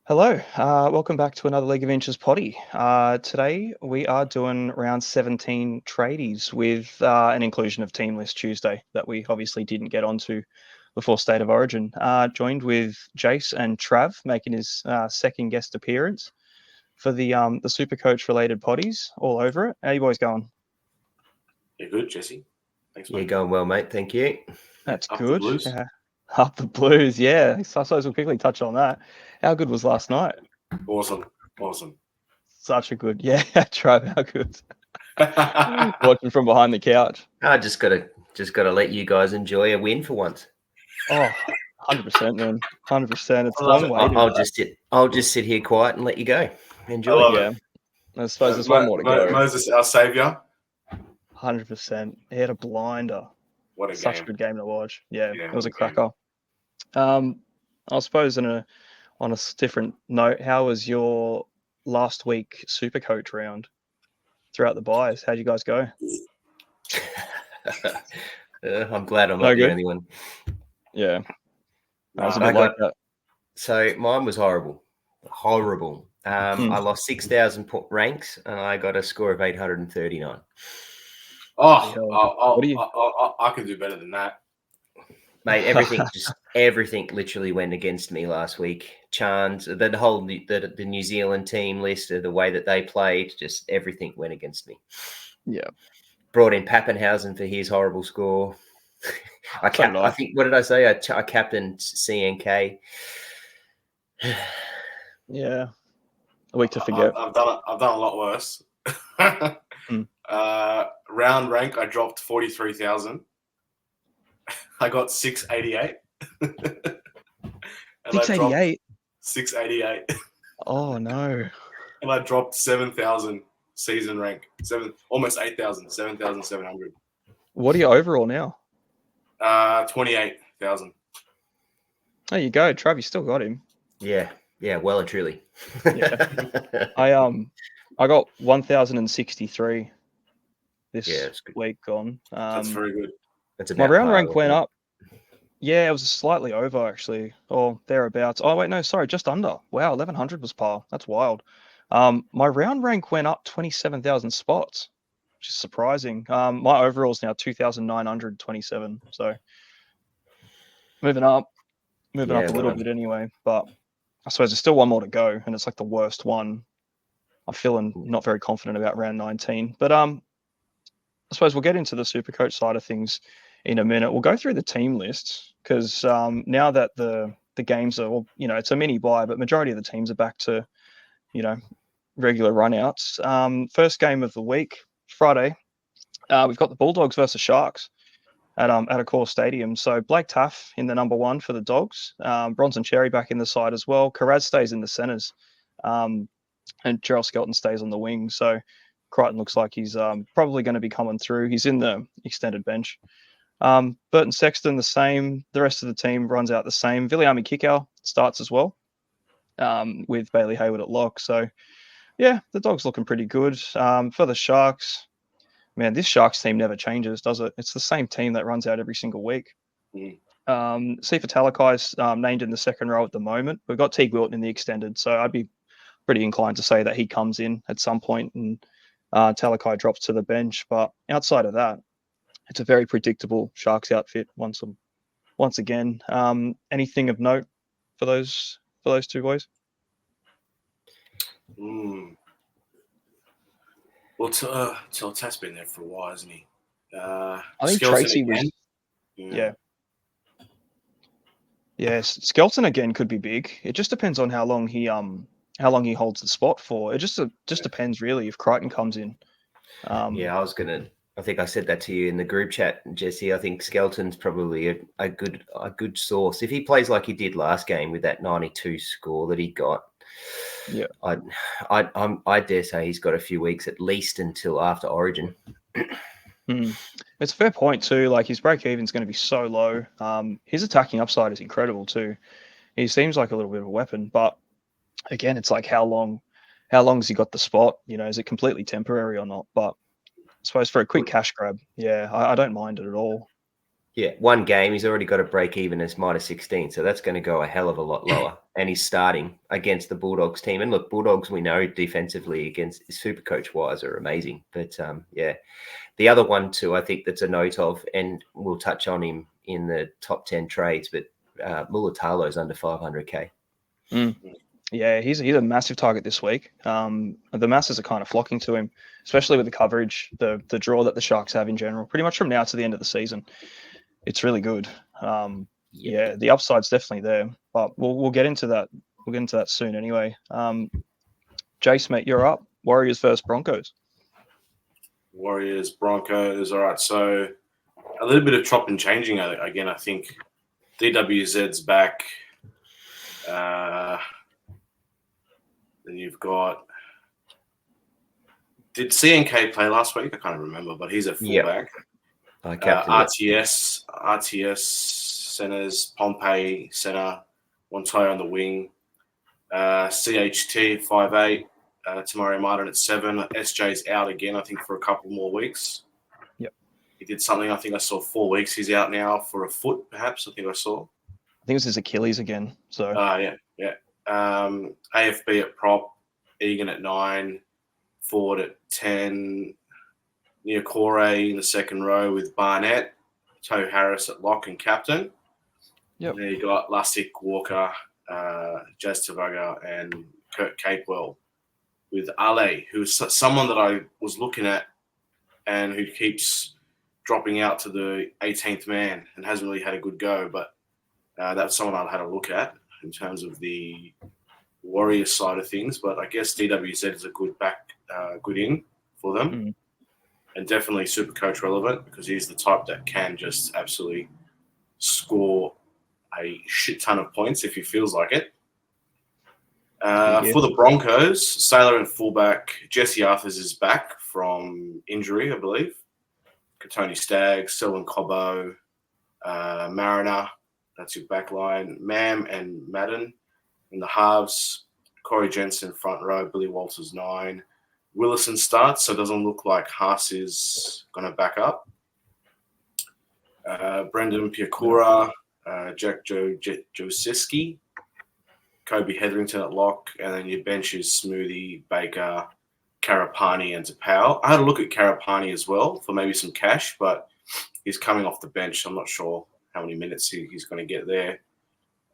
Hello, welcome back to another League of Inches potty. Today we are doing round 17 tradies with an inclusion of Team List Tuesday that we obviously didn't get onto before State of Origin. Joined with Jase and Trav making his second guest appearance for the Supercoach related potties all over it. How you boys going? Yeah, good, Jesse. Thanks, Yeah, mate. going well, mate. Thank you. That's Up good. the Blues. Yeah. Up the Blues, yeah. So I suppose we'll quickly touch on that. How good was last night? Awesome. Such a good, yeah, Trav, how good. Watching from behind the couch. I just gotta let you guys enjoy a win for once. Oh, 100%, man. 100%. It's I love long it. waiting. I'll just sit here quiet and let you go. Enjoy. I love Yeah. it. I suppose there's one more to go. Moses, our saviour. 100%. He had a blinder. What a Such game. a good game to watch. Yeah, Yeah, it was a what a game. cracker. I suppose on a different note, how was your last week Supercoach round throughout the buys? How'd you guys go? I'm glad I'm No not the good? only one. Yeah. I was a Nah, bit like that. So mine was horrible. I lost 6,000 ranks and I got a score of 839. I can do better than that. Mate, everything literally went against me last week. Chance, the New Zealand team list, the way that they played, just everything went against me. Yeah. Brought in Pappenhausen for his horrible score. I think, what did I say? I captained CNK. Yeah. A week to forget. I've done a lot worse. Round rank, I dropped 43,000. I got 688. 688? 688. Oh, no. And I dropped 7,000 season rank. Almost 8,000, 7,700. What are you overall now? 28,000. There you go, Trav. You still got him. Yeah, well and truly. Yeah, I got 1,063 this week gone. That's very good. That's my round rank went up. Yeah, it was slightly over actually, or thereabouts. Oh wait, no, sorry, just under. Wow, 1,100 was par. That's wild. My round rank went up 27,000 spots, which is surprising. My overall is now 2,927. So moving up a little bit anyway. But I suppose there's still one more to go, and it's like the worst one. I'm feeling not very confident about round 19. But I suppose we'll get into the Supercoach side of things in a minute. We'll go through the team lists because now that the games are, well, it's a mini buy, but majority of the teams are back to, regular runouts. First game of the week, Friday, we've got the Bulldogs versus Sharks at Accor Stadium. So Blake Taff in the number one for the Dogs, Bronson Cherry back in the side as well. Karaz stays in the centres, and Gerald Skelton stays on the wing. So Crichton looks like he's probably going to be coming through. He's in the extended bench. Burton Sexton the same. The rest of the team runs out the same. Viliami Kikau starts as well, with Bailey Hayward at lock. So yeah, the Dogs looking pretty good. For the Sharks, man, this Sharks team never changes, does it? It's the same team that runs out every single week. Sifa Talakai's named in the second row at the moment. We've got Teague Wilton in the extended, so I'd be pretty inclined to say that he comes in at some point and Talakai drops to the bench. But outside of that, it's a very predictable Sharks outfit once again. Anything of note for those two boys? Well, Tiltat's been there for a while, hasn't he? I think Tracy was. Yeah, Skelton again could be big. It just depends on how long he holds the spot for. It just depends really if Crichton comes in. I think I said that to you in the group chat, Jesse. I think Skelton's probably a good source. If he plays like he did last game with that 92 score that he got, yeah, I dare say he's got a few weeks at least until after Origin. It's a fair point too. Like his break even is going to be so low. His attacking upside is incredible too. He seems like a little bit of a weapon, but again, it's like how long has he got the spot? Is it completely temporary or not? But I suppose for a quick cash grab, yeah, I don't mind it at all. Yeah, one game, he's already got a break even as -16, so that's going to go a hell of a lot lower. And he's starting against the Bulldogs team. And look, Bulldogs, we know defensively against Supercoach wise are amazing. But yeah, the other one too, I think that's a note of, and we'll touch on him in the top 10 trades, but Mulatalo's under 500k. Yeah, he's a massive target this week. The masses are kind of flocking to him, especially with the coverage, the draw that the Sharks have in general, pretty much from now to the end of the season. It's really good. Yeah, the upside's definitely there, but we'll get into that. We'll get into that soon anyway. Jase, mate, you're up. Warriors versus Broncos. Warriors, Broncos. All right, so a little bit of chop and changing again. I think DWZ's back. Then you've got. Did CNK play last week? I can't remember, but he's a fullback. RTS centers, Pompey center, Montoya on the wing, CHT 5'8", Tamari Martin at 7. SJ's out again, I think, for a couple more weeks. Yep. He did something, I think I saw 4 weeks. He's out now for a foot, perhaps, I think I saw. I think it was his Achilles again. So. Yeah. AFB at prop, Egan at 9, Ford at 10, Niokore in the second row with Barnett, Toe Harris at lock and captain. Yep. And then you got Lussick, Walker, Jazz Tavaga, and Kurt Capewell with Ale, who's someone that I was looking at and who keeps dropping out to the 18th man and hasn't really had a good go. But that's someone I'd had a look at in terms of the Warriors side of things. But I guess DWZ is a good good in for them. Mm. And definitely Supercoach relevant because he's the type that can just absolutely score a shit ton of points if he feels like it. For the Broncos, Sailor and fullback, Jesse Arthurs is back from injury, I believe. Katoni Staggs, Selwyn Cobbo, Mariner, that's your back line. Mam and Madden in the halves. Corey Jensen front row, Billy Walters 9. Willison starts, so it doesn't look like Haas is going to back up. Brendan Piakura, Jack Josiski, Kobe Hetherington at lock, and then your bench is Smoothie, Baker, Karapani, and Tapau. I had a look at Karapani as well for maybe some cash, but he's coming off the bench. I'm not sure how many minutes he's going to get there.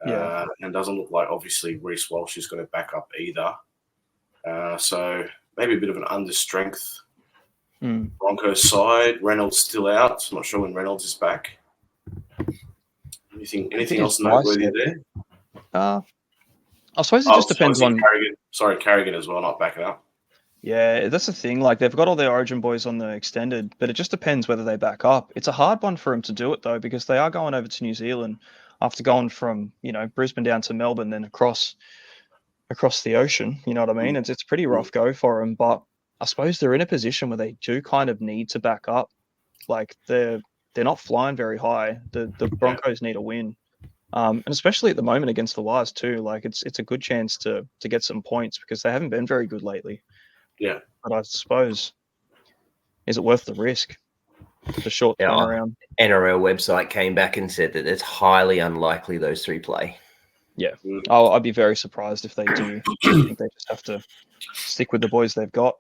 And doesn't look like, obviously, Reece Walsh is going to back up either. So maybe a bit of an under-strength Broncos side. Reynolds still out. I'm not sure when Reynolds is back. Anything else noteworthy there? I suppose it just depends on Carrigan. Sorry, Carrigan as well, not backing up. Yeah, that's the thing. Like, they've got all their Origin boys on the extended, but it just depends whether they back up. It's a hard one for them to do it, though, because they are going over to New Zealand after going from, Brisbane down to Melbourne, then across the ocean. You know what I mean? It's a pretty rough go for them, but I suppose they're in a position where they do kind of need to back up. Like, they're not flying very high. The Broncos need a win. And especially at the moment against the Wires too. Like, it's a good chance to get some points because they haven't been very good lately. Yeah. But I suppose, is it worth the risk? The short turnaround. NRL website came back and said that it's highly unlikely those three play. Yeah. I'd be very surprised if they do. I think they just have to stick with the boys they've got.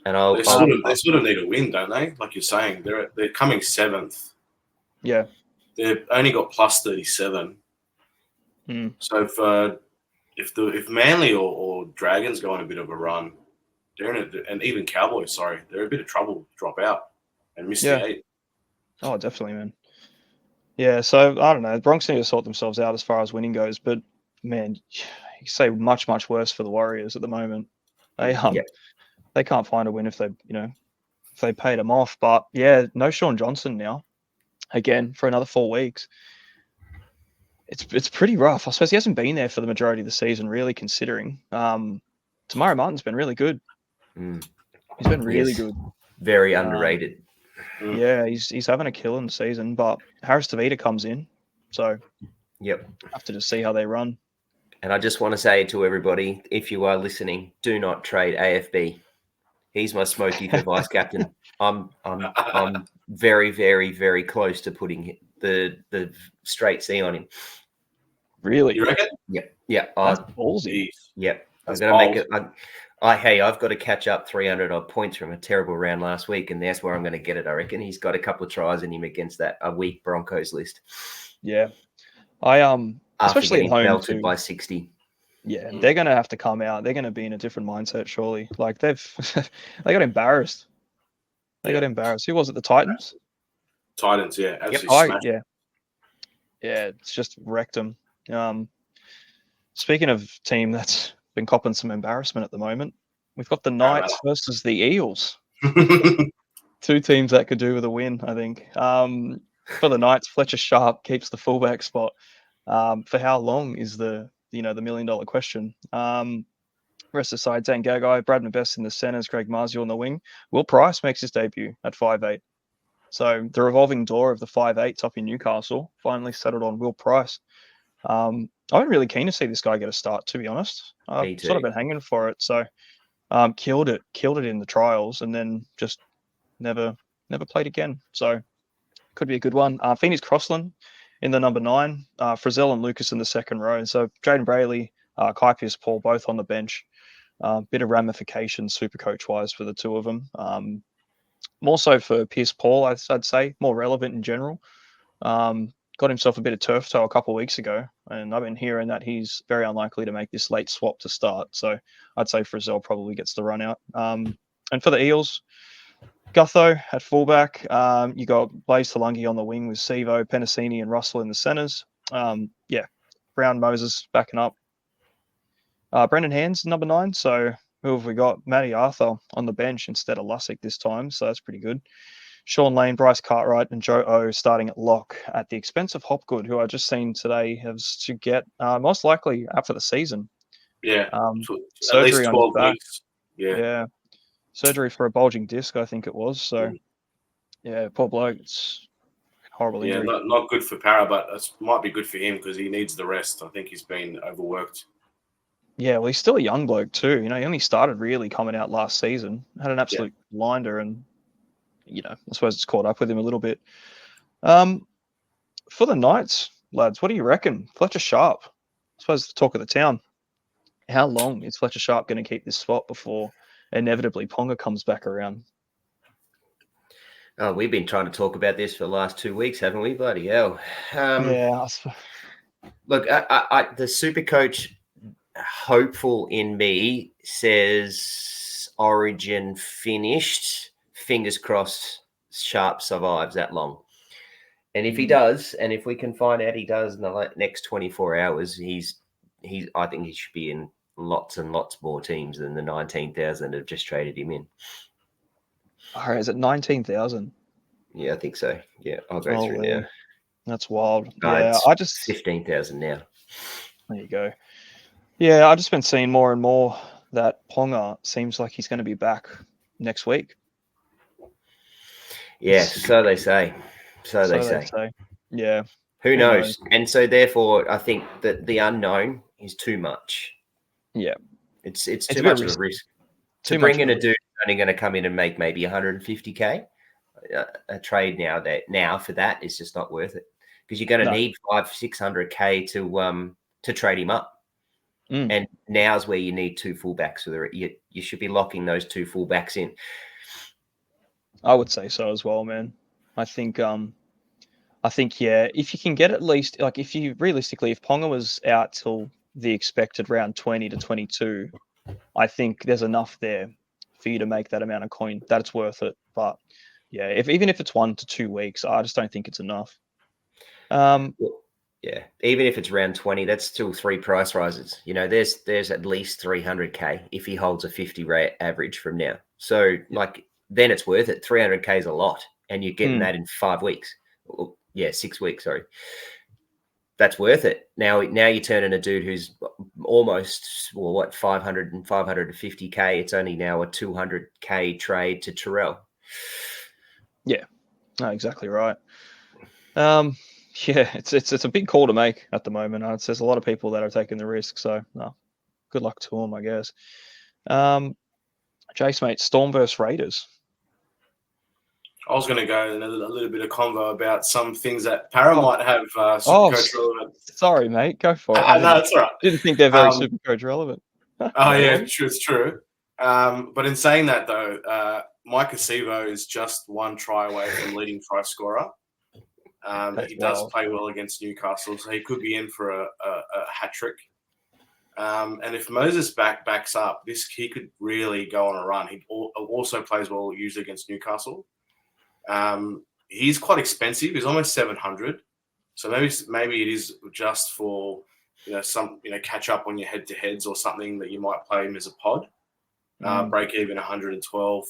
And they sort of need a win, don't they? Like you're saying, they're coming 7th. Yeah. They've only got plus 37. So if Manly or Dragons go on a bit of a run, and even Cowboys, they're a bit of trouble to drop out and miss the 8. Oh, definitely, man. Yeah, so I don't know. The Bronx need to sort themselves out as far as winning goes, but man, you say much, much worse for the Warriors at the moment. They can't find a win if they paid them off. But yeah, no Sean Johnson now. Again, for another 4 weeks. It's pretty rough. I suppose he hasn't been there for the majority of the season, really, considering. Tamara Martin's been really good. He's been really good. Very underrated. Yeah, he's having a killing season, but Harris Tavita comes in. So have to just see how they run. And I just want to say to everybody, if you are listening, do not trade AFB. He's my smoky for vice captain. I'm very, very, very close to putting the straight C on him. Really? You reckon? Yeah. That's ballsy. Jeez. Yep. I'm That's going to make bold. it. I've got to catch up 300 odd points from a terrible round last week, and that's where I'm going to get it. I reckon he's got a couple of tries in him against a weak Broncos list. Yeah. I After especially at getting home belted too. by 60. Yeah, they're gonna have to come out. They're gonna be in a different mindset, surely. Like they got embarrassed. They got embarrassed. Who was it? The Titans? Titans, yeah, absolutely Oh, smashed. yeah. Yeah, it's just wrecked them. Speaking of team that's been copping some embarrassment at the moment, we've got the Knights versus the Eels. Two teams that could do with a win, I think. For the Knights, Fletcher Sharp keeps the fullback spot. For how long is the $1 million question? Rest of the side, Zane Gagai, Brad Best in the centres, Craig Marzio on the wing. Will Price makes his debut at 5'8". So the revolving door of the 5'8s up in Newcastle finally settled on Will Price. I've been really keen to see this guy get a start, to be honest. I've Me too. sort of been hanging for it. So killed it in the trials, and then just never played again. So could be a good one. Phoenix Crossland in the number 9, Frizzell and Lucas in the second row. So Jaden Brayley, Kai Pierce-Paul both on the bench. Bit of ramifications Supercoach wise for the two of them. More so for Pierce-Paul, I'd say, more relevant in general. Got himself a bit of turf toe a couple of weeks ago, and I've been hearing that he's very unlikely to make this late swap to start. So I'd say Frizzell probably gets the run out. And for the Eels, Gutho at fullback. You got Blaze Talungi on the wing with Sevo, Penasini, and Russell in the centres. Brown Moses backing up. Brendan Hands, number 9. So who have we got? Matty Arthur on the bench instead of Lussick this time. So that's pretty good. Sean Lane, Bryce Cartwright, and Joe O starting at lock at the expense of Hopgood, who I just seen today has to get most likely out for the season. Yeah, at Surgery least on his 12 back. weeks. Yeah. Surgery for a bulging disc, I think it was. So, poor bloke. It's a horrible injury. Not good for Para, but it might be good for him because he needs the rest. I think he's been overworked. Yeah, well, he's still a young bloke too. He only started really coming out last season. Had an absolute blinder, and I suppose it's caught up with him a little bit. For the Knights, lads, what do you reckon? Fletcher Sharp, I suppose the talk of the town. How long is Fletcher Sharp going to keep this spot before inevitably Ponga comes back around? Oh, we've been trying to talk about this for the last 2 weeks, haven't we? Bloody hell. Look, the Supercoach hopeful in me says Origin finished. Fingers crossed Sharp survives that long. And if he does, and if we can find out he does in the next 24 hours, I think he should be in lots and lots more teams than the 19,000 that have just traded him in. All right, is it 19,000? Yeah, I think so. Yeah, I'll go through now. That's wild. I just 15,000 now. There you go. Yeah, I've just been seeing more and more that Ponga seems like he's going to be back next week. Yeah, so they say. So they say. Yeah. Who knows? And so therefore, I think that the unknown is too much. Yeah. It's too much of a risk. To bring in a dude who's only going to come in and make maybe 150K, a trade now for that is just not worth it. Because you're going to need 500-600K to trade him up. And now's where you need 2 fullbacks. So you should be locking those 2 fullbacks in. I would say so as well, man. I think if you can get at least if Ponga was out till the expected round 20 to 22, I think there's enough there for you to make that amount of coin that it's worth it. But yeah, even if it's 1 to 2 weeks, I just don't think it's enough. Yeah, even if it's round 20, that's still 3 price rises. There's at least 300K if he holds a 50 rate average from now. So then it's worth it. 300K is a lot, and you're getting that in 5 weeks. 6 weeks. Sorry, that's worth it. Now you're turning a dude who's almost 500 and 550K. It's only now a 200K trade to Terrell. Yeah, no, exactly right. Yeah, it's a big call to make at the moment. There's a lot of people that are taking the risk, so good luck to them, I guess. Jase, mate, Storm versus Raiders. I was going to go in a little bit of convo about some things that Para might have Supercoach relevant. Sorry, mate. Go for it. No, it's all right. Didn't think they're very Supercoach relevant. Oh, yeah, it's true. But in saying that, though, Mike Acevo is just one try away from leading try scorer. He does play well against Newcastle, so he could be in for a hat-trick. And if Moses backs up, he could really go on a run. He also plays well usually against Newcastle. He's quite expensive. He's almost 700. So maybe it is just for some catch up on your head to heads or something that you might play him as a pod. Break even 112.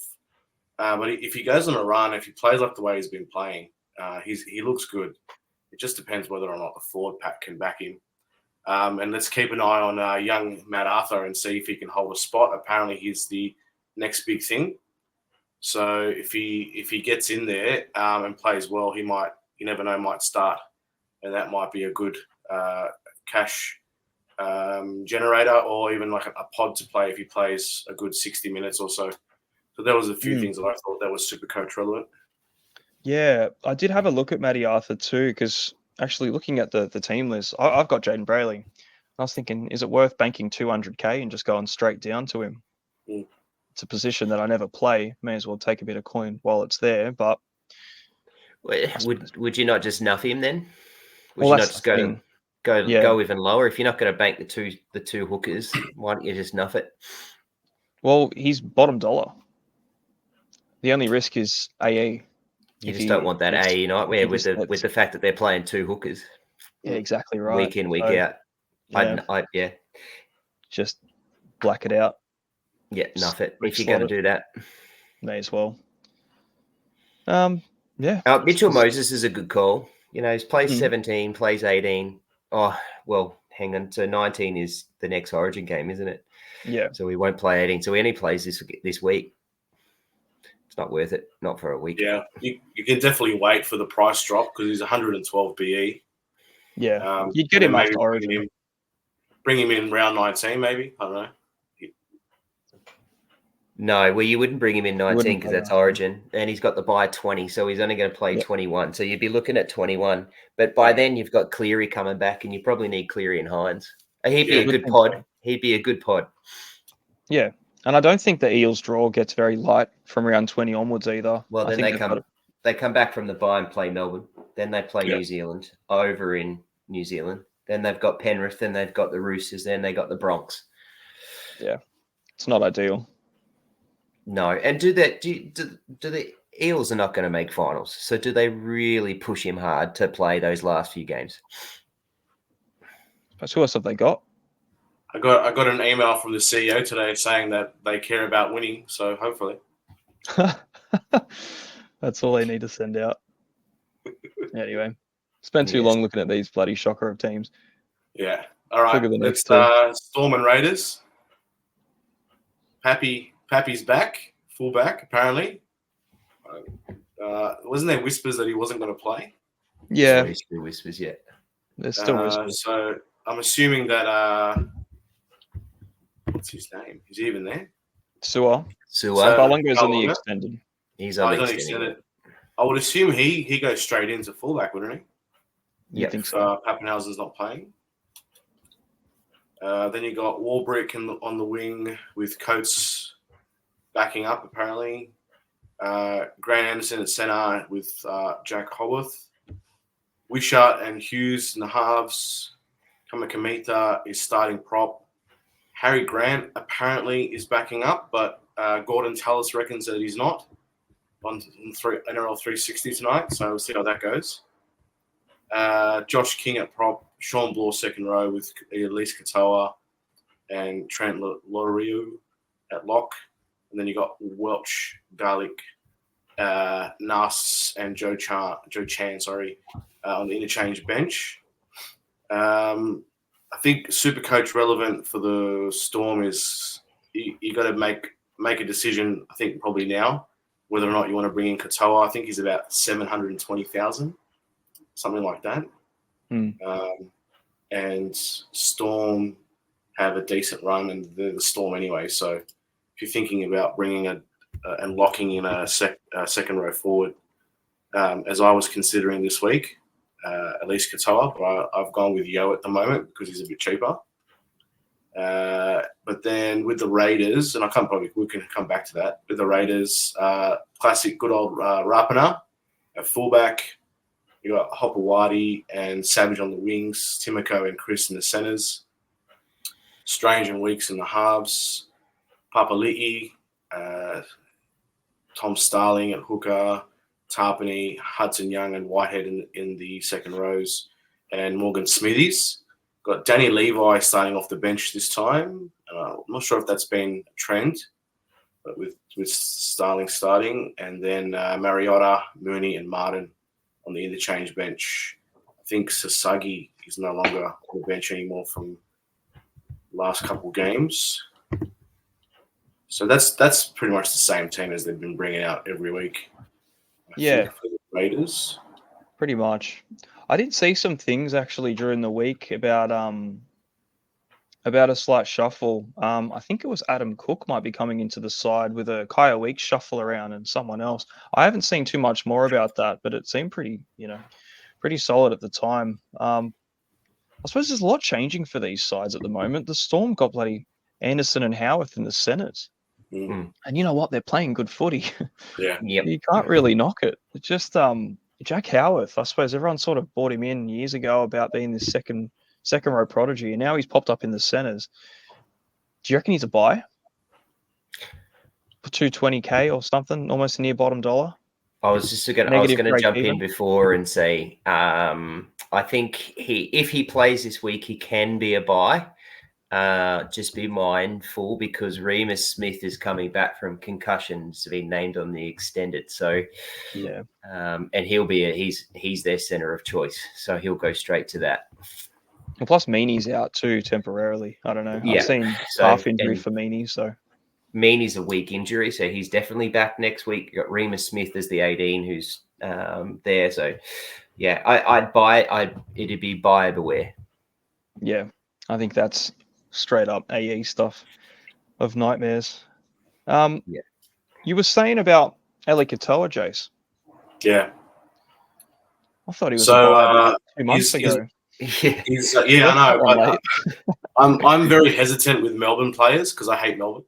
But if he goes on a run, if he plays like the way he's been playing, he looks good. It just depends whether or not the forward pack can back him. And let's keep an eye on young Matt Arthur and see if he can hold a spot. Apparently, he's the next big thing. So if he gets in there and plays well, you never know, might start, and that might be a good cash generator, or even like a pod to play if he plays a good 60 minutes or so. So there was a few things that I thought that was Supercoach relevant. Yeah, I did have a look at Matty Arthur too, because actually looking at the team list, I've got Jaden Brayley. I was thinking, is it worth banking 200k and just going straight down to him? It's a position that I never play. May as well take a bit of coin while it's there. But would you not just nuff him then? Would you not just go even lower? If you're not going to bank the two hookers, why don't you just nuff it? Well, he's bottom dollar. The only risk is AE. You just don't want that AE nightmare with the fact that they're playing two hookers. Yeah, exactly right. Week in, week out. Yeah. Just black it out. Yeah, nuff it. If you're going to do that. May as well. Yeah. Mitchell Moses is a good call. He's plays 17, plays 18. Oh, well, hang on. So 19 is the next Origin game, isn't it? Yeah. So we won't play 18. So he only plays this week. It's not worth it. Not for a week. Yeah. You can definitely wait for the price drop because he's 112 BE. Yeah. You'd get him after Origin. Bring him in round 19, maybe. I don't know. No, well, you wouldn't bring him in 19 because that's Origin, and he's got the bye 20, so he's only going to play 21. So you'd be looking at 21. But by then, you've got Cleary coming back, and you probably need Cleary and Hines. He'd be a good pod. He'd be a good pod. Yeah, and I don't think the Eels draw gets very light from round 20 onwards either. Well, then they come back from the bye and play Melbourne. Then they play New Zealand over in New Zealand. Then they've got Penrith. Then they've got the Roosters. Then they got the Bronx. Yeah, it's not ideal. No, and do the Eels are not going to make finals? So do they really push him hard to play those last few games? Who else have they got? I got an email from the CEO today saying that they care about winning. So hopefully, that's all they need to send out. Anyway, spend too long looking at these bloody shocker of teams. Yeah. All right. Let's Storm and Raiders. Pappy's back, fullback, apparently. Wasn't there whispers that he wasn't going to play? Yeah. There's still whispers, yeah. There's still whispers. So I'm assuming that, what's his name? Is he even there? Su'a. Balunga's on the extended. He's on the extended. I would assume he goes straight into fullback, wouldn't he? Yeah, I think so. Pappenhausen's not playing. Then you got Warbrick on the wing with Coates backing up, apparently. Grant Anderson at centre with Jack Howarth. Wishart and Hughes in the halves. Kamakamita is starting prop. Harry Grant apparently is backing up, but Gordon Tallis reckons that he's not on NRL 360 tonight, so we'll see how that goes. Josh King at prop. Sean Bloor second row with Elise Katoa and Trent Lauriu at lock. And then you got Welch, Garlic, Nas, and Joe Chan, on the interchange bench. I think Supercoach relevant for the Storm is you got to make a decision, I think probably now, whether or not you want to bring in Katoa. I think he's about 720,000, something like that. And Storm have a decent run, and they're the Storm anyway. So if you're thinking about bringing and locking in a second row forward, as I was considering this week, at least Katoa, but I've gone with Yo at the moment because he's a bit cheaper. But then with the Raiders, and we can come back to that. With the Raiders, classic good old Rapana at fullback. You got Hopewadi and Savage on the wings, Timoko and Chris in the centres, Strange and Weeks in the halves, Papali'i, Tom Starling at hooker, Tarpany, Hudson Young and Whitehead in the second rows, and Morgan Smithies. Got Danny Levi starting off the bench this time. I'm not sure if that's been a trend, but with Starling starting, and then Mariota, Mooney and Martin on the interchange bench. I think Sasagi is no longer on the bench anymore from the last couple games. So that's pretty much the same team as they've been bringing out every week. I think, for the Raiders. Pretty much. I did see some things actually during the week about a slight shuffle. I think it was Adam Cook might be coming into the side with a Kaya Weeks shuffle around and someone else. I haven't seen too much more about that, but it seemed pretty solid at the time. I suppose there's a lot changing for these sides at the moment. The Storm got bloody Anderson and Howarth in the centres. Mm. And you know what? They're playing good footy. Yeah. Yep. You can't really knock it. It's just Jack Howarth. I suppose everyone sort of bought him in years ago about being this second row prodigy, and now he's popped up in the centres. Do you reckon he's a buy? For $220K or something, almost near bottom dollar? I was going to jump in before and say, I think if he plays this week, he can be a buy. Just be mindful because Remus Smith is coming back from concussions to be named on the extended. So, yeah, and he's their center of choice. So he'll go straight to that. And plus, Meaney's out too temporarily. I don't know. Yeah. I've seen half injury for Meaney. So Meaney's a weak injury, so he's definitely back next week. You got Remus Smith as the 18 who's there. So yeah, I'd buy. It'd be buyer beware. Yeah, I think that's straight up AE stuff of nightmares. Yeah. You were saying about Eli Katoa, Jase. Yeah. I thought he was a buy 2 months ago. I know. I'm very hesitant with Melbourne players because I hate Melbourne.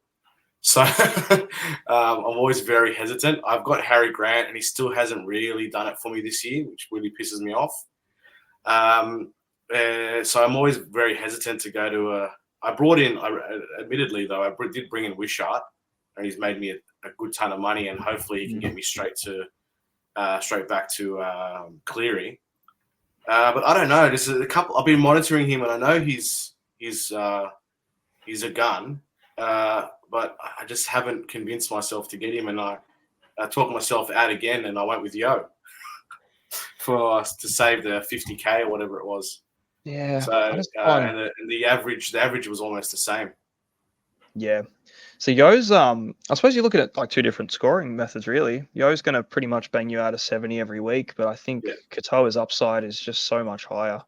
So I'm always very hesitant. I've got Harry Grant, and he still hasn't really done it for me this year, which really pisses me off. So I'm always very hesitant to go to admittedly though, I did bring in Wishart, and he's made me a good ton of money, and hopefully he can get me straight back to Cleary. But I don't know. There's a couple. I've been monitoring him, and I know he's a gun. But I just haven't convinced myself to get him, and I talked myself out again, and I went with Yo to save the 50K or whatever it was. Yeah. So and the average was almost the same. Yeah. So Yo's I suppose you look at it like two different scoring methods really. Yo's going to pretty much bang you out of 70 every week, but I think Katoa's upside is just so much higher.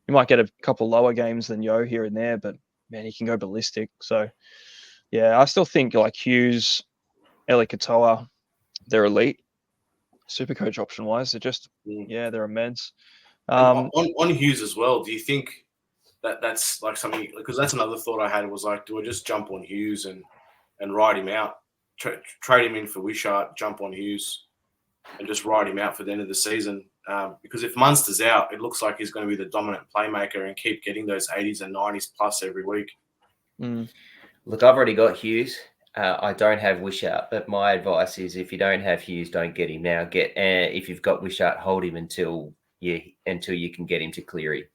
You might get a couple lower games than Yo here and there, but man, he can go ballistic. So yeah, I still think like Hughes, Eli Katoa, they're elite. Supercoach option wise, they're just they're immense. On Hughes as well, do you think that's like something, because that's another thought I had, was like, do I just jump on Hughes and ride him out, trade him in for Wishart, jump on Hughes and just ride him out for the end of the season? Because if Munster's out, it looks like he's going to be the dominant playmaker and keep getting those 80s and 90s plus every week. Look, I've already got Hughes. I don't have Wishart, but my advice is if you don't have Hughes, don't get him now. If you've got Wishart, hold him until you can get him to Cleary.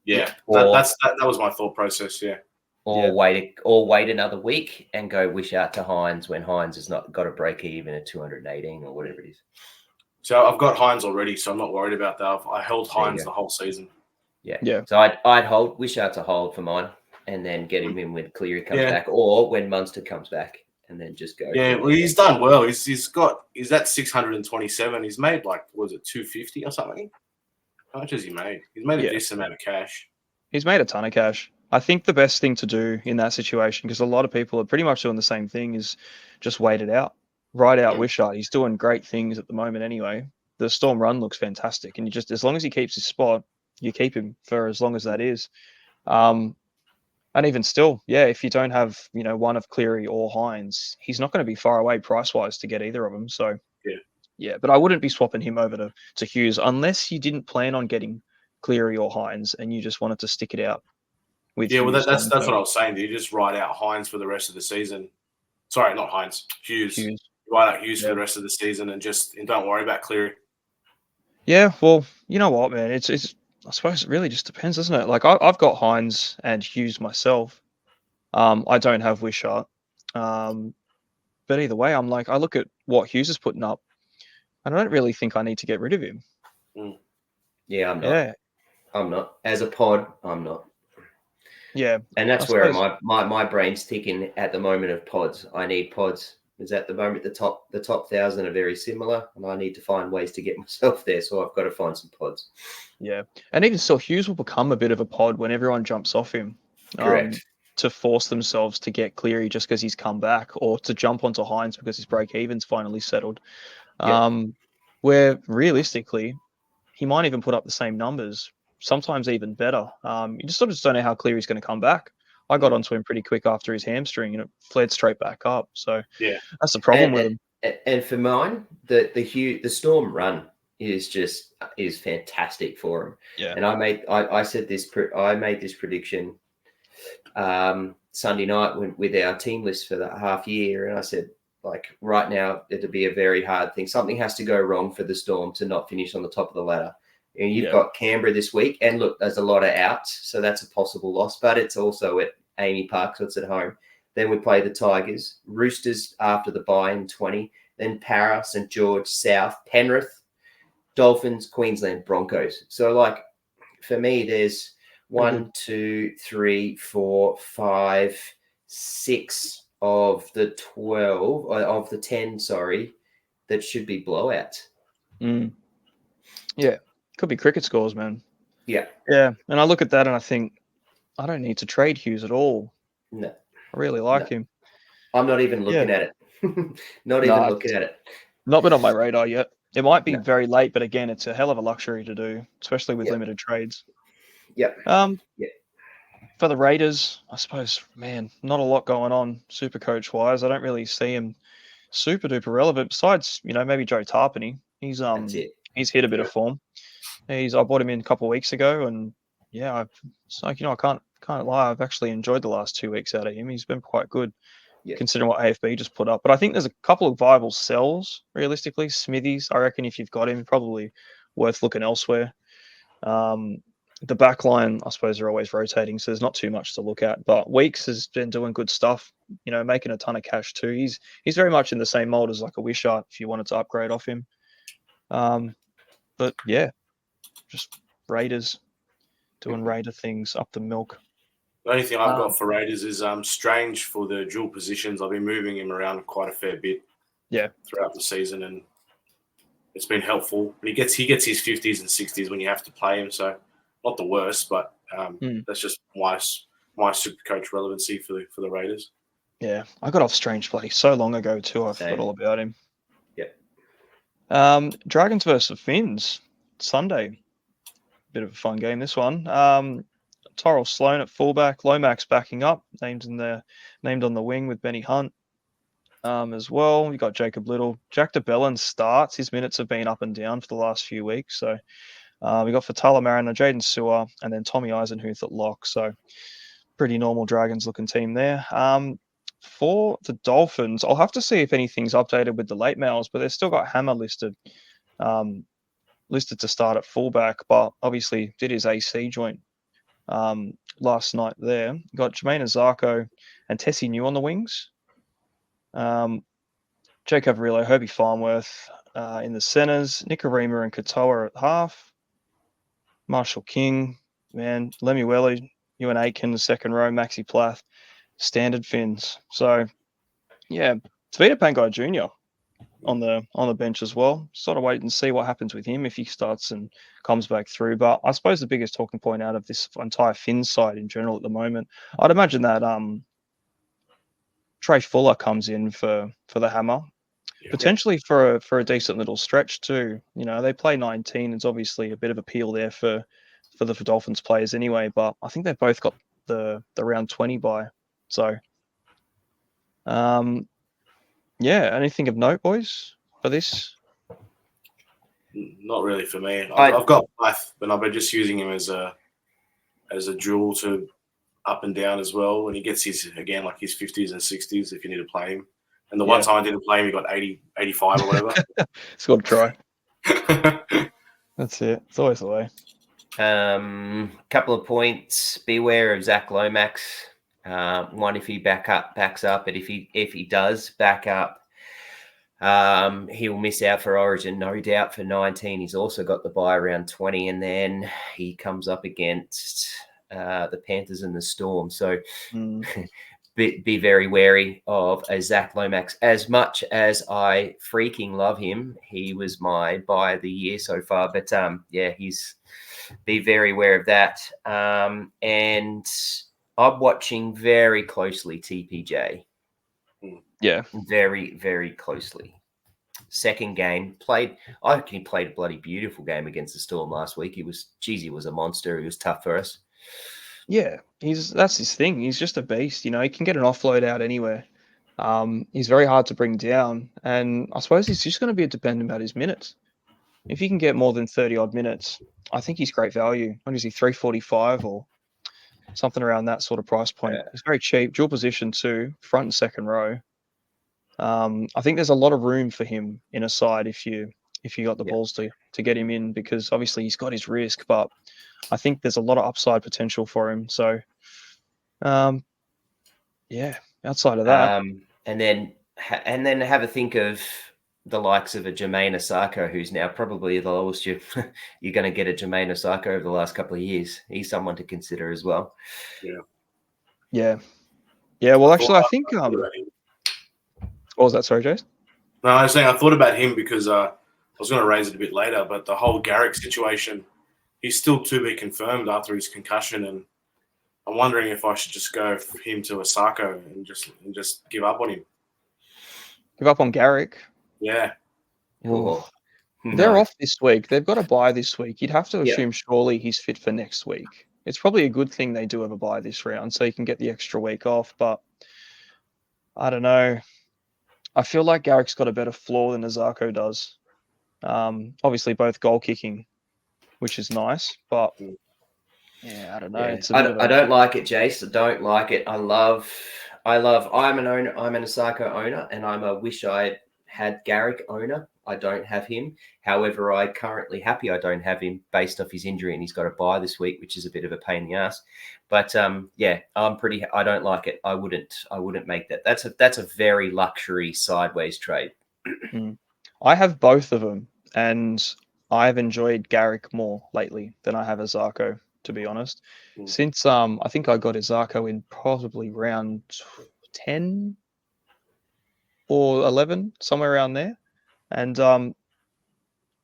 Yeah, that was my thought process. Yeah, wait another week and go Wishart to Hines when Hines has not got a break even at 218 or whatever it is. So I've got Hines already, so I'm not worried about that. I held Hines the whole season. Yeah. So I'd hold Wishart to hold for mine, and then get him in when Cleary comes back, or when Munster comes back, and then just go. Yeah, well, he's done well. He's at 627. He's made 250 or something. How much has he made? He's made a decent amount of cash. He's made a ton of cash. I think the best thing to do in that situation, because a lot of people are pretty much doing the same thing, is just wait it out. Ride out Wishart. He's doing great things at the moment anyway. the Storm run looks fantastic, and you just, as long as he keeps his spot, you keep him for as long as that is. And even still, yeah, if you don't have, one of Cleary or Hines, he's not going to be far away price-wise to get either of them. So, yeah, but I wouldn't be swapping him over to Hughes unless you didn't plan on getting Cleary or Hines and you just wanted to stick it out with Yeah, well, Hughes. that's what I was saying. Do you just ride out Hines for the rest of the season? Sorry, not Hines, Hughes. Ride out Hughes for the rest of the season and don't worry about Cleary. Yeah, well, you know what, man? It's I suppose it really just depends, doesn't it? Like I've got Hines and Hughes myself. I don't have Wishart. But either way, I'm like, I look at what Hughes is putting up, and I don't really think I need to get rid of him. Yeah, I'm not. Yeah. I'm not. As a pod, I'm not. Yeah. And that's where my brain's ticking at the moment of pods. I need pods. Because at the moment the top 1,000 are very similar, and I need to find ways to get myself there. So I've got to find some pods. Yeah. And even still, Hughes will become a bit of a pod when everyone jumps off him. Correct. To force themselves to get Cleary just because he's come back, or to jump onto Hines because his break-even's finally settled. Where realistically, he might even put up the same numbers, sometimes even better. You just sort of don't know how Cleary's going to come back. I got onto him pretty quick after his hamstring, and it fled straight back up. So that's the problem with him. And for mine, the Storm run is fantastic for him. Yeah. And I made this prediction Sunday night with our team list for that half year, and I said, like, right now it'll be a very hard thing. Something has to go wrong for the Storm to not finish on the top of the ladder. And you've got Canberra this week, and look, there's a lot of outs, so that's a possible loss, but it's also at Amy Park, so it's at home. Then we play the Tigers, Roosters after the bye in 20, then Para, St. George, South, Penrith, Dolphins, Queensland, Broncos. So, like, for me, there's 1, 2, 3, 4, 5, 6 of the 12, of the 10, that should be blowouts. Yeah. Could be cricket scores, man. Yeah. Yeah. And I look at that and I think, I don't need to trade Hughes at all. No. I really like him. I'm not even looking at it. Not looking at it. Not been on my radar yet. It might be very late, but again, it's a hell of a luxury to do, especially with limited trades. Yep. For the Raiders, I suppose, man, not a lot going on Supercoach wise. I don't really see him super duper relevant. Besides, maybe Joe Tarpany. He's hit a bit of form. I bought him in a couple of weeks ago, and I can't lie. I've actually enjoyed the last 2 weeks out of him. He's been quite good, considering what AFB just put up. But I think there's a couple of viable sells, realistically. Smithies, I reckon if you've got him, probably worth looking elsewhere. The back line, I suppose, are always rotating, so there's not too much to look at. But Weeks has been doing good stuff, making a ton of cash too. He's very much in the same mold as like a Wishart if you wanted to upgrade off him. But yeah, just Raiders doing Raider things up the milk. The only thing I've got for Raiders is Strange for the dual positions. I've been moving him around quite a fair bit throughout the season, and it's been helpful. And he gets his 50s and 60s when you have to play him, so not the worst, but that's just my Supercoach relevancy for the Raiders. Yeah, I got off Strange play so long ago too. I forgot all about him. Yeah. Dragons versus Finns Sunday. Bit of a fun game, this one. Tyrell Sloan at fullback, Lomax backing up, named on the wing with Benny Hunt as well. You got Jacob Little. Jack DeBellin starts. His minutes have been up and down for the last few weeks. So we got Fatala Mariner, Jaden Sewer, and then Tommy Eisenhuth at lock. So pretty normal Dragons looking team there. For the Dolphins, I'll have to see if anything's updated with the late mails, but they've still got Hammer listed to start at fullback, but obviously did his AC joint last night there. Got Jermaine Azarko and Tessie New on the wings. Jake Averillo, Herbie Farnworth in the centers. Nick Arima and Katoa at half. Marshall King, man, Lemuelu, Ewan Aitken, the second row, Maxi Plath, standard Finns. So, yeah, Tavita Pangai Jr. on the bench as well. Sort of wait and see what happens with him if he starts and comes back through. But I suppose the biggest talking point out of this entire Finns side in general at the moment, I'd imagine that Trey Fuller comes in for the Hammer. potentially for a decent little stretch too. They play 19. It's obviously a bit of appeal there for the Dolphins players anyway. But I think they've both got the round 20 bye. So, anything of note, boys, for this? Not really for me. I've got Blythe, but I've been just using him as a dual to up and down as well. When he gets his 50s and 60s, if you need to play him. And the one time I didn't play him, he got 80, 85 or whatever. It's got to try. That's it. It's always the way. Couple of points. Beware of Zach Lomax. One, if he backs up, but if he does back up, he will miss out for Origin, no doubt, for 19. He's also got the bye around 20, and then he comes up against the Panthers and the Storm. So be very wary of a Zach Lomax. As much as I freaking love him, he was my bye of the year so far. But be very aware of that. And I'm watching very closely TPJ. Yeah. Very, very closely. Second game, played a bloody beautiful game against the Storm last week. He was a monster. He was tough for us. Yeah, that's his thing. He's just a beast. He can get an offload out anywhere. He's very hard to bring down. And I suppose he's just going to be dependent about his minutes. If he can get more than 30 odd minutes, I think he's great value. What is he, 345 or something around that sort of price point? Yeah. He's very cheap, dual position too, front and second row. I think there's a lot of room for him in a side if you got the balls to get him in, because obviously he's got his risk, but I think there's a lot of upside potential for him. So, outside of that, and then have a think of the likes of a Jermaine Osako, who's now probably the lowest you're going to get a Jermaine Osako over the last couple of years. He's someone to consider as well. Yeah. Well, actually, I think. What was that? Sorry, Jase? No, I was saying I thought about him because I was going to raise it a bit later, but the whole Garrick situation, he's still to be confirmed after his concussion, and I'm wondering if I should just go for him to Osako and just give up on him. Give up on Garrick? Yeah. Cool. They're off this week. They've got a bye this week. You'd have to assume surely he's fit for next week. It's probably a good thing they do have a bye this round, so you can get the extra week off, but I don't know. I feel like Garrick's got a better floor than Osako does. Obviously, both goal kicking, which is nice, but I don't know. Yeah. I don't like it, Jace. I don't like it. I'm an Osako owner, and I wish I had Garrick owner. I don't have him. However, I currently happy I don't have him based off his injury, and he's got a bye this week, which is a bit of a pain in the ass. But I don't like it. I wouldn't make that. That's a very luxury sideways trade. I have both of them, and I've enjoyed Garrick more lately than I have Osako, to be honest. Since I think I got Osako in probably round 10 or 11, somewhere around there. And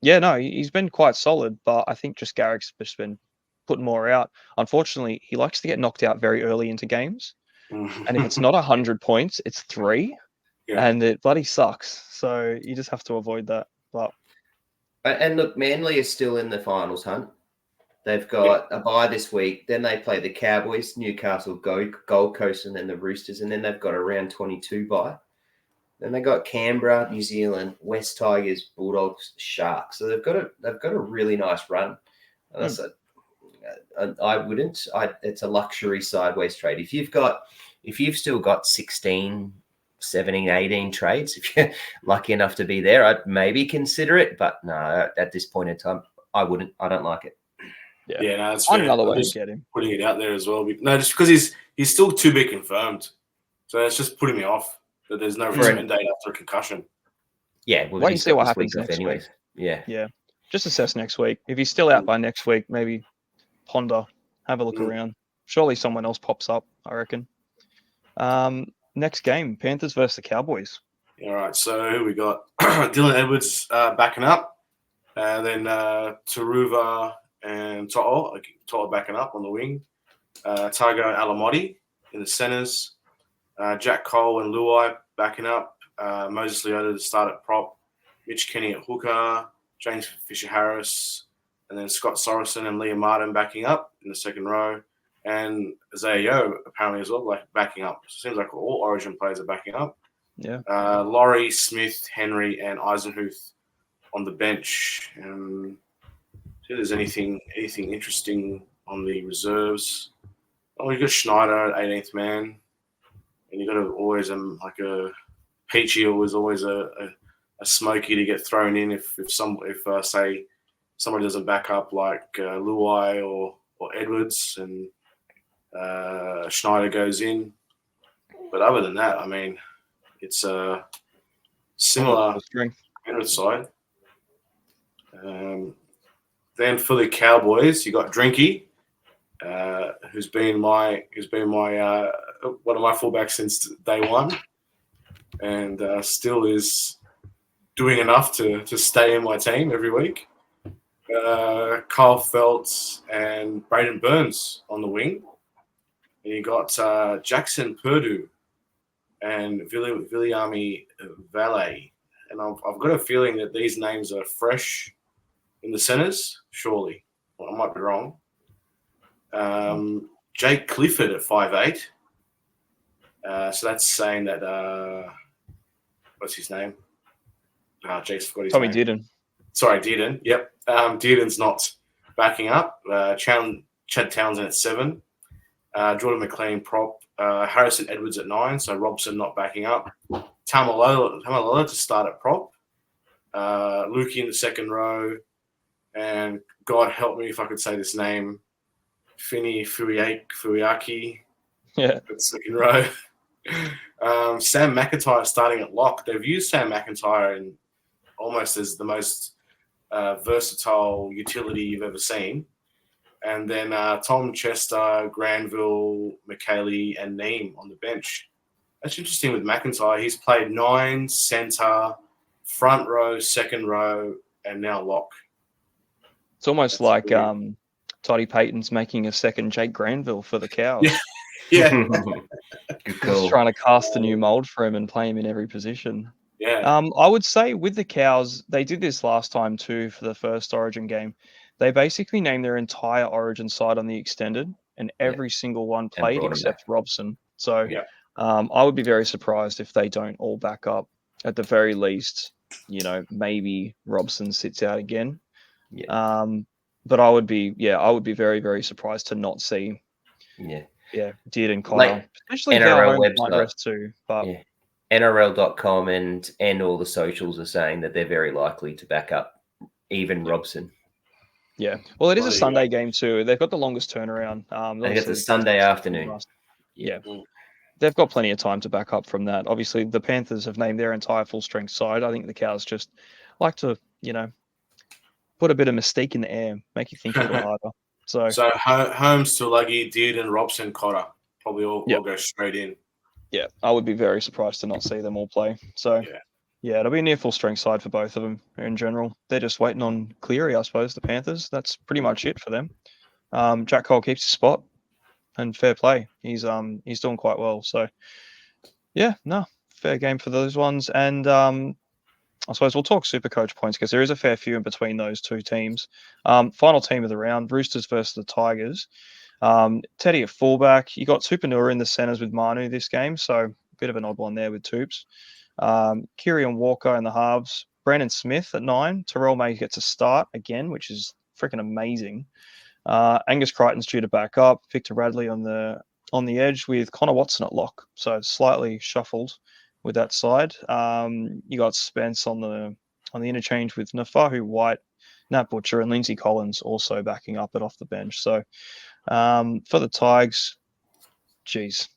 he's been quite solid, but I think just Garrick's just been putting more out. Unfortunately, he likes to get knocked out very early into games. And if it's not 100 points, it's 3. Yeah. And it bloody sucks. So you just have to avoid that. And look, Manly is still in the finals hunt. They've got a bye this week. Then they play the Cowboys, Newcastle, Gold Coast, and then the Roosters. And then they've got a round 22 bye. Then they got Canberra, New Zealand, West Tigers, Bulldogs, Sharks. So they've got a really nice run. And it's a luxury sideways trade. If you've still got 16, 17, 18 trades, if you're lucky enough to be there, I'd maybe consider it. But no, at this point in time, I wouldn't. I don't like it. Yeah, no, that's fair. Another way to get him. Putting it out there as well. No, just because he's still to be confirmed. So it's just putting me off. That there's no return date after a concussion. Yeah, wait and see what happens next week. Yeah. Just assess next week. If he's still out by next week, maybe ponder, have a look around. Surely someone else pops up, I reckon. Next game, Panthers versus the Cowboys. All right, so we got Dylan Edwards backing up, and then Taruva and To'o backing up on the wing. Tago and Alamotti in the centers. Jack Cole and Luai backing up. Moses Leota to start at prop, Mitch Kenny at hooker, James Fisher-Harris, and then Scott Sorensen and Liam Martin backing up in the second row, and Isaiah Yeo apparently as well, like backing up. So it seems like all Origin players are backing up. Yeah. Laurie, Smith, Henry, and Eisenhuth on the bench. See if there's anything interesting on the reserves. Oh, you got Schneider at 18th man, and you got always like a Peachy was always a smoky to get thrown in if say somebody doesn't back up like Luai or Edwards and Schneider goes in. But other than that, I mean, it's a similar side. Then for the Cowboys, you got Drinky, who's been my one of my fullbacks since day one, and still is doing enough to stay in my team every week. Kyle Feltz and Braden Burns on the wing. And you got Jackson Purdue and Viliami Valet. And I've got a feeling that these names are fresh in the centres, surely. Well, I might be wrong. Jake Clifford at 5'8". So that's saying that what's his name? Jake's forgot his name. Tommy Dearden. Sorry, Dearden. Yep. Dearden's not backing up. Chad Townsend at 7. Jordan McLean prop. Harrison Edwards at 9. So Robson not backing up. Tamalola to start at prop. Lukey in the second row. And God help me if I could say this name. Fini Furiaki. Yeah. At second row. Sam McIntyre starting at lock. They've used Sam McIntyre in almost as the most versatile utility you've ever seen. And then Tom Chester, Granville, McKaylee, and Neem on the bench. That's interesting with McIntyre. He's played 9, centre, front row, second row, and now lock. It's almost like Toddy Payton's making a second Jake Granville for the Cows. Yeah. Good call. Just trying to cast a new mold for him and play him in every position. Yeah. I would say with the Cows, they did this last time too for the first Origin game. They basically named their entire Origin side on the extended, and every single one played except Robson. So I would be very surprised if they don't all back up. At the very least, maybe Robson sits out again. Yeah. But I would be very, very surprised to not see. Yeah, Dearden Connor, especially NRL how website rest too. But NRL.com and all the socials are saying that they're very likely to back up even Robson. Yeah, well, it is a Sunday game too. They've got the longest turnaround. They got the Sunday afternoon. Yeah, they've got plenty of time to back up from that. Obviously, the Panthers have named their entire full strength side. I think the Cows just like to, put a bit of mystique in the air, make you think a little harder. So Holmes, Tulagi, Dearden, Robson, Cotter probably all go straight in. Yeah, I would be very surprised to not see them all play. So it'll be a near full strength side for both of them in general. They're just waiting on Cleary, I suppose, the Panthers. That's pretty much it for them. Jack Cole keeps his spot, and fair play. He's doing quite well. So fair game for those ones. And I suppose we'll talk Supercoach points because there is a fair few in between those two teams. Final team of the round, Roosters versus the Tigers. Teddy at fullback. You got Tupanua in the centres with Manu this game, so a bit of an odd one there with Toops. Kieran Walker in the halves. Brandon Smith at 9. Terrell May gets a start again, which is freaking amazing. Angus Crichton's due to back up. Victor Radley on the edge with Connor Watson at lock, so slightly shuffled with that side. You got Spence on the interchange with Nafahu White, Nat Butcher, and Lindsay Collins also backing up it off the bench. So for the Tigers, geez,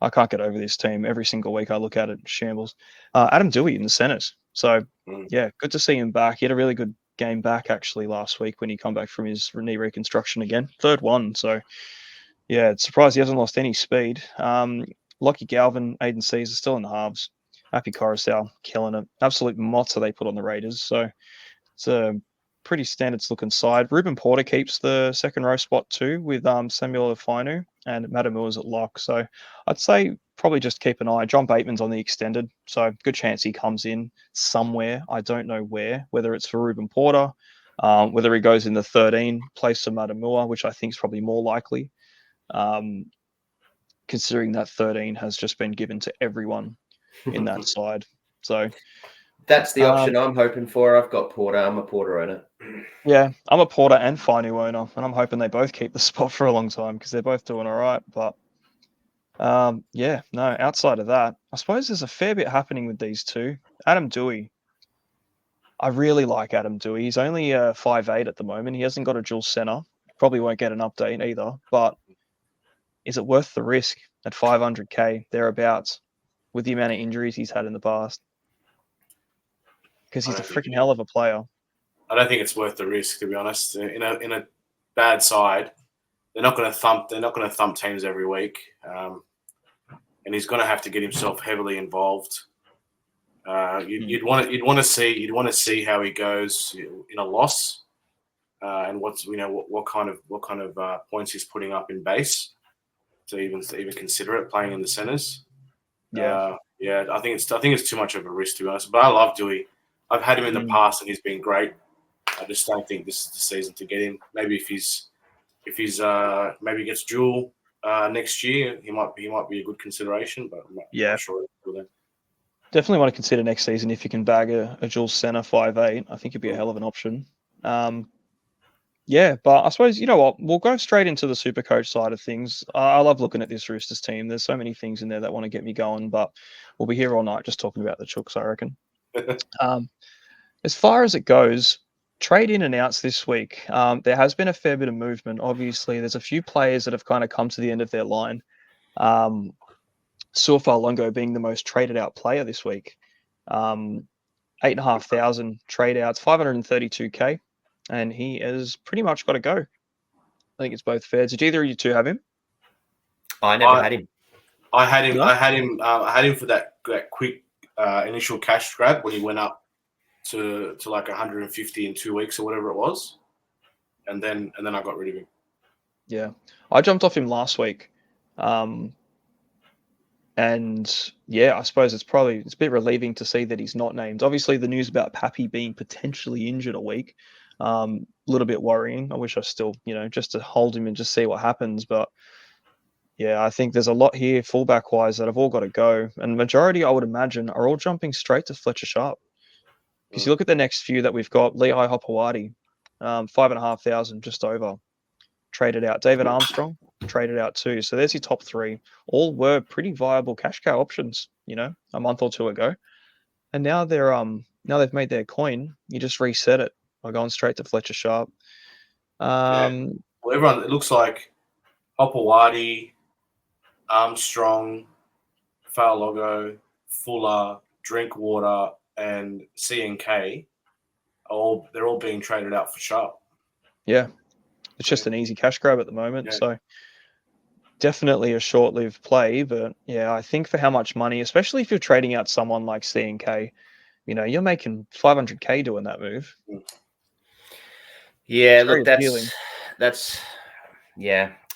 I can't get over this team. Every single week I look at it, shambles. Adam Dewey in the centres. So good to see him back. He had a really good game back actually last week when he come back from his knee reconstruction again. Third one. So it's surprised he hasn't lost any speed. Lockie Galvin, Aiden Caesar still in the halves. Happy Coruscant killing it. Absolute motto they put on the Raiders. So it's a pretty standards looking side. Ruben Porter keeps the second row spot too with Samuel Afinu and Matamua's at lock. So I'd say probably just keep an eye. John Bateman's on the extended, so good chance he comes in somewhere. I don't know whether it's for Ruben Porter, whether he goes in the 13 place to Matamua, which I think is probably more likely, considering that 13 has just been given to everyone in that side. So that's the option I'm hoping for. I've got Porter. I'm a Porter owner. Yeah, I'm a Porter and Finu owner, and I'm hoping they both keep the spot for a long time because they're both doing all right. But outside of that, I suppose there's a fair bit happening with these two. Adam Dewey, I really like Adam Dewey. He's only 5'8" at the moment. He hasn't got a dual center. Probably won't get an update either. But is it worth the risk at 500k thereabouts with the amount of injuries he's had in the past? Because he's a freaking hell of a player. I don't think it's worth the risk, to be honest. In a bad side, they're not going to thump teams every week, and he's going to have to get himself heavily involved. You'd want to see how he goes in a loss, and what kind of points he's putting up in base to even consider it playing in the centers. I think it's too much of a risk, to be honest. But I love Dewey. I've had him in the past, and he's been great. I just don't think this is the season to get him. Maybe if he's maybe gets dual next year, he might be a good consideration. But I'm not sure. Definitely want to consider next season if you can bag a dual center 5'8". I think it'd be a hell of an option. But I suppose, you know what, we'll go straight into the Supercoach side of things. I love looking at this Roosters team. There's so many things in there that want to get me going, but we'll be here all night just talking about the Chooks, I reckon. As far as it goes, trade in and outs this week. There has been a fair bit of movement. Obviously, there's a few players that have kind of come to the end of their line. Surfar Lungo being the most traded out player this week. 8,500 trade outs, 532k, and he has pretty much got to go. I think it's both fair. Did either of you two have him? I never had him. I had him. No? I had him for that quick initial cash grab when he went up to like 150 in 2 weeks or whatever it was, and then I got rid of him. Yeah, I jumped off him last week, and I suppose it's a bit relieving to see that he's not named. Obviously, the news about Pappy being potentially injured a week, a little bit worrying. I wish I still, just to hold him and just see what happens, but. Yeah, I think there's a lot here fullback-wise that have all got to go. And majority, I would imagine, are all jumping straight to Fletcher Sharp. Because you look at the next few that we've got, Lehigh Hopewadi, 5,500, just over, traded out. David Armstrong, traded out too. So there's your top three. All were pretty viable cash cow options, a month or two ago. And now they've made their coin. You just reset it by going straight to Fletcher Sharp. Well, everyone, it looks like Hopewadi, Armstrong, Faalogo, Fuller, Drinkwater, and CNK, they're all being traded out for Sharp. Yeah, it's just an easy cash grab at the moment. Yeah. So definitely a short-lived play, but yeah, I think for how much money, especially if you're trading out someone like CNK, you're making 500k doing that move. Yeah, look,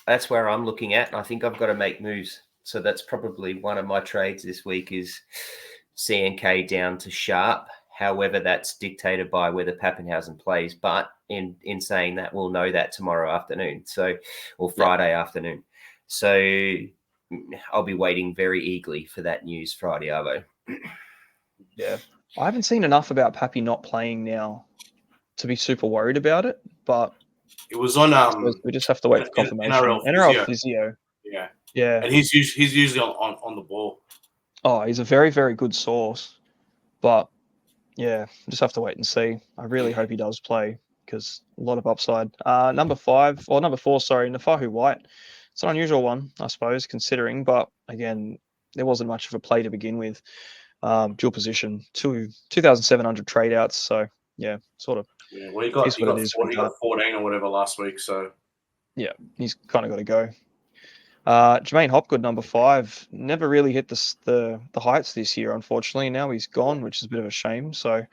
that's where I'm looking at. I think I've got to make moves. So that's probably one of my trades this week is CNK down to Sharp. However, that's dictated by whether Pappenhausen plays. But in saying that, we'll know that tomorrow afternoon. Or Friday afternoon. So I'll be waiting very eagerly for that news Friday, Arvo. Yeah. I haven't seen enough about Pappy not playing now to be super worried about it, but it was on. We just have to wait for confirmation. NRL physio. Yeah. Yeah. And he's usually on the ball. Oh, he's a very, very good source. But yeah, just have to wait and see. I really hope he does play because a lot of upside. Number 4, Nafahu White. It's an unusual one, I suppose, considering. But again, there wasn't much of a play to begin with. Dual position, 2,700 trade outs. So yeah, sort of. Yeah, well, he got 14 or whatever last week. So yeah, he's kind of got to go. Jermaine Hopgood, number 5, never really hit the heights this year, unfortunately. Now he's gone, which is a bit of a shame. So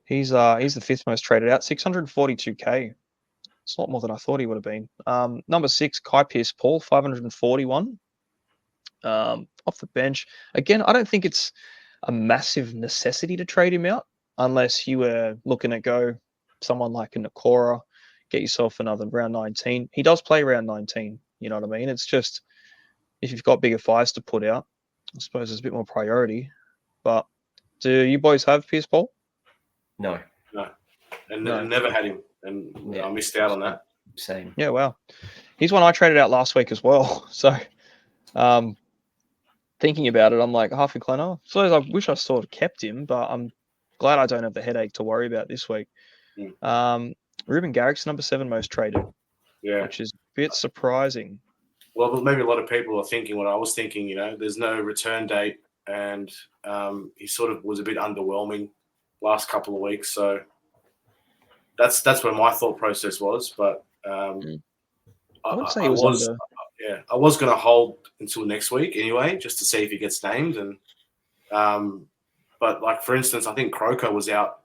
He's the fifth most traded out, 642k. It's a lot more than I thought he would have been. Number 6, Kai Pearce-Paul, 541. Off the bench. Again, I don't think it's a massive necessity to trade him out unless you were looking to go someone like a Nakora, get yourself another round 19. He does play round 19, you know what I mean? It's just if you've got bigger fires to put out, I suppose there's a bit more priority. But do you boys have Pearce-Paul? No. And No. never had him, and I missed out on that. Same. Yeah, wow. He's one I traded out last week as well. So thinking about it, I'm like half inclined. Oh, so I wish I sort of kept him, but I'm glad I don't have the headache to worry about this week. Ruben Garrick's number 7 most traded, which is a bit surprising. Well, maybe a lot of people are thinking what I was thinking. There's no return date, and he sort of was a bit underwhelming last couple of weeks. So that's where my thought process was. But I wouldn't say he was under. Yeah, I was going to hold until next week anyway, just to see if he gets named. And but like for instance, I think Croker was out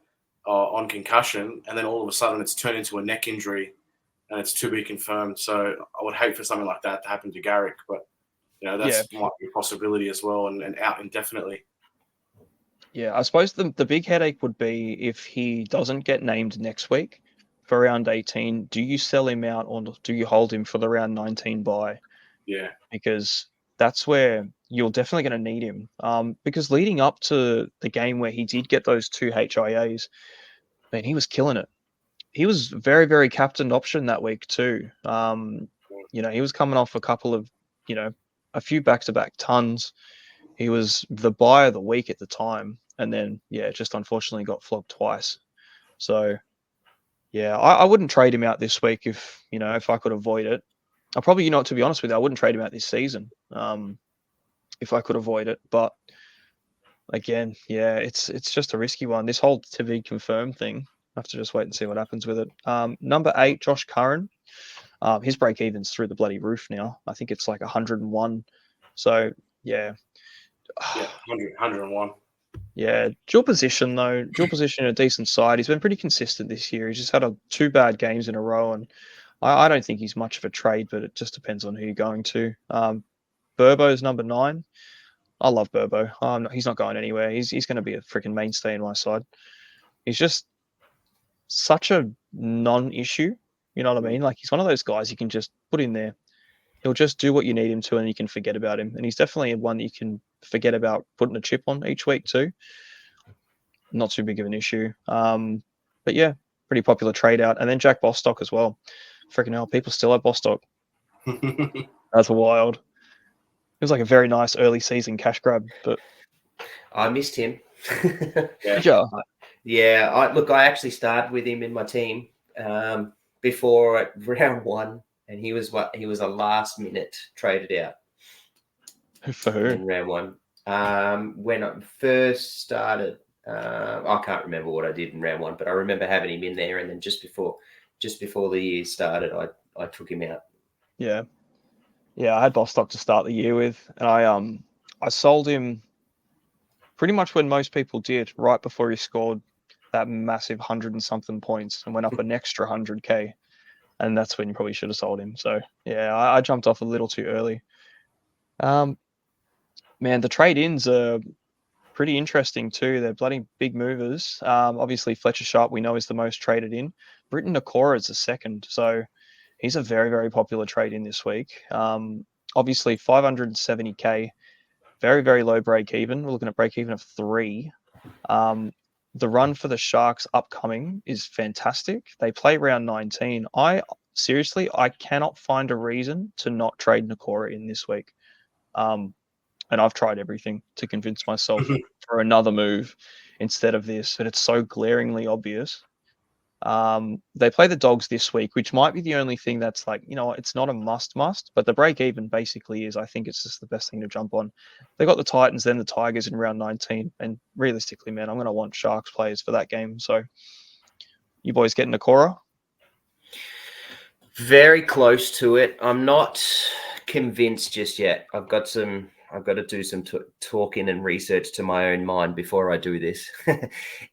on concussion, and then all of a sudden it's turned into a neck injury, and it's to be confirmed. So I would hate for something like that to happen to Garrick, but that's might be a possibility as well, and out indefinitely. Yeah, I suppose the big headache would be if he doesn't get named next week for round 18. Do you sell him out or do you hold him for the round 19 bye? Yeah, because that's where you're definitely going to need him. Because leading up to the game where he did get those 2 HIAs, man, he was killing it. He was very, very captained option that week too. He was coming off a couple of, a few back-to-back tons. He was the buy of the week at the time, and then just unfortunately got flogged twice. So I wouldn't trade him out this week if I could avoid it. I'll probably, to be honest with you, I wouldn't trade him out this season if I could avoid it. But again, it's just a risky one. This whole to be confirmed thing, I have to just wait and see what happens with it. Number 8, Josh Curran. His break even's through the bloody roof now. I think it's like 101. So yeah, 101. Yeah, dual position though. Dual position in a decent side. He's been pretty consistent this year. He's just had 2 bad games in a row, and I don't think he's much of a trade, but it just depends on who you're going to. Burbo's number 9. I love Burbo. He's not going anywhere. He's going to be a freaking mainstay in my side. He's just such a non-issue. You know what I mean? Like he's one of those guys you can just put in there. He'll just do what you need him to, and you can forget about him. And he's definitely one that you can forget about putting a chip on each week too. Not too big of an issue. But yeah, pretty popular trade out. And then Jack Bostock as well. Freaking hell, people still have Bostock. That's wild. It was like a very nice early season cash grab, but I missed him. Did you? Yeah, I actually started with him in my team before round 1, and he was a last minute traded out. For who? In round 1. When I first started, I can't remember what I did in round 1, but I remember having him in there, and then just before the year started, I took him out. Yeah. Yeah, I had Bostock to start the year with, and I sold him pretty much when most people did, right before he scored that massive 100 and something points and went up an extra 100k, and that's when you probably should have sold him. So yeah, I jumped off a little too early. Man, the trade-ins are pretty interesting too. They're bloody big movers. Obviously Fletcher Sharp we know is the most traded in. Britton Nakora is the second, so he's a very, very popular trade in this week. Obviously 570k, very, very low break even. We're looking at break even of 3. The run for the Sharks upcoming is fantastic. They play round 19. I cannot find a reason to not trade Nakora in this week. And I've tried everything to convince myself for another move instead of this, and it's so glaringly obvious. They play the Dogs this week, which might be the only thing that's like, it's not a must, but the break even basically is, I think it's just the best thing to jump on. They got the Titans, then the Tigers in round 19. And realistically, man, I'm going to want Sharks players for that game. So you boys getting Nakora? Very close to it. I'm not convinced just yet. I've got some I've got to do some talking and research to my own mind before I do this.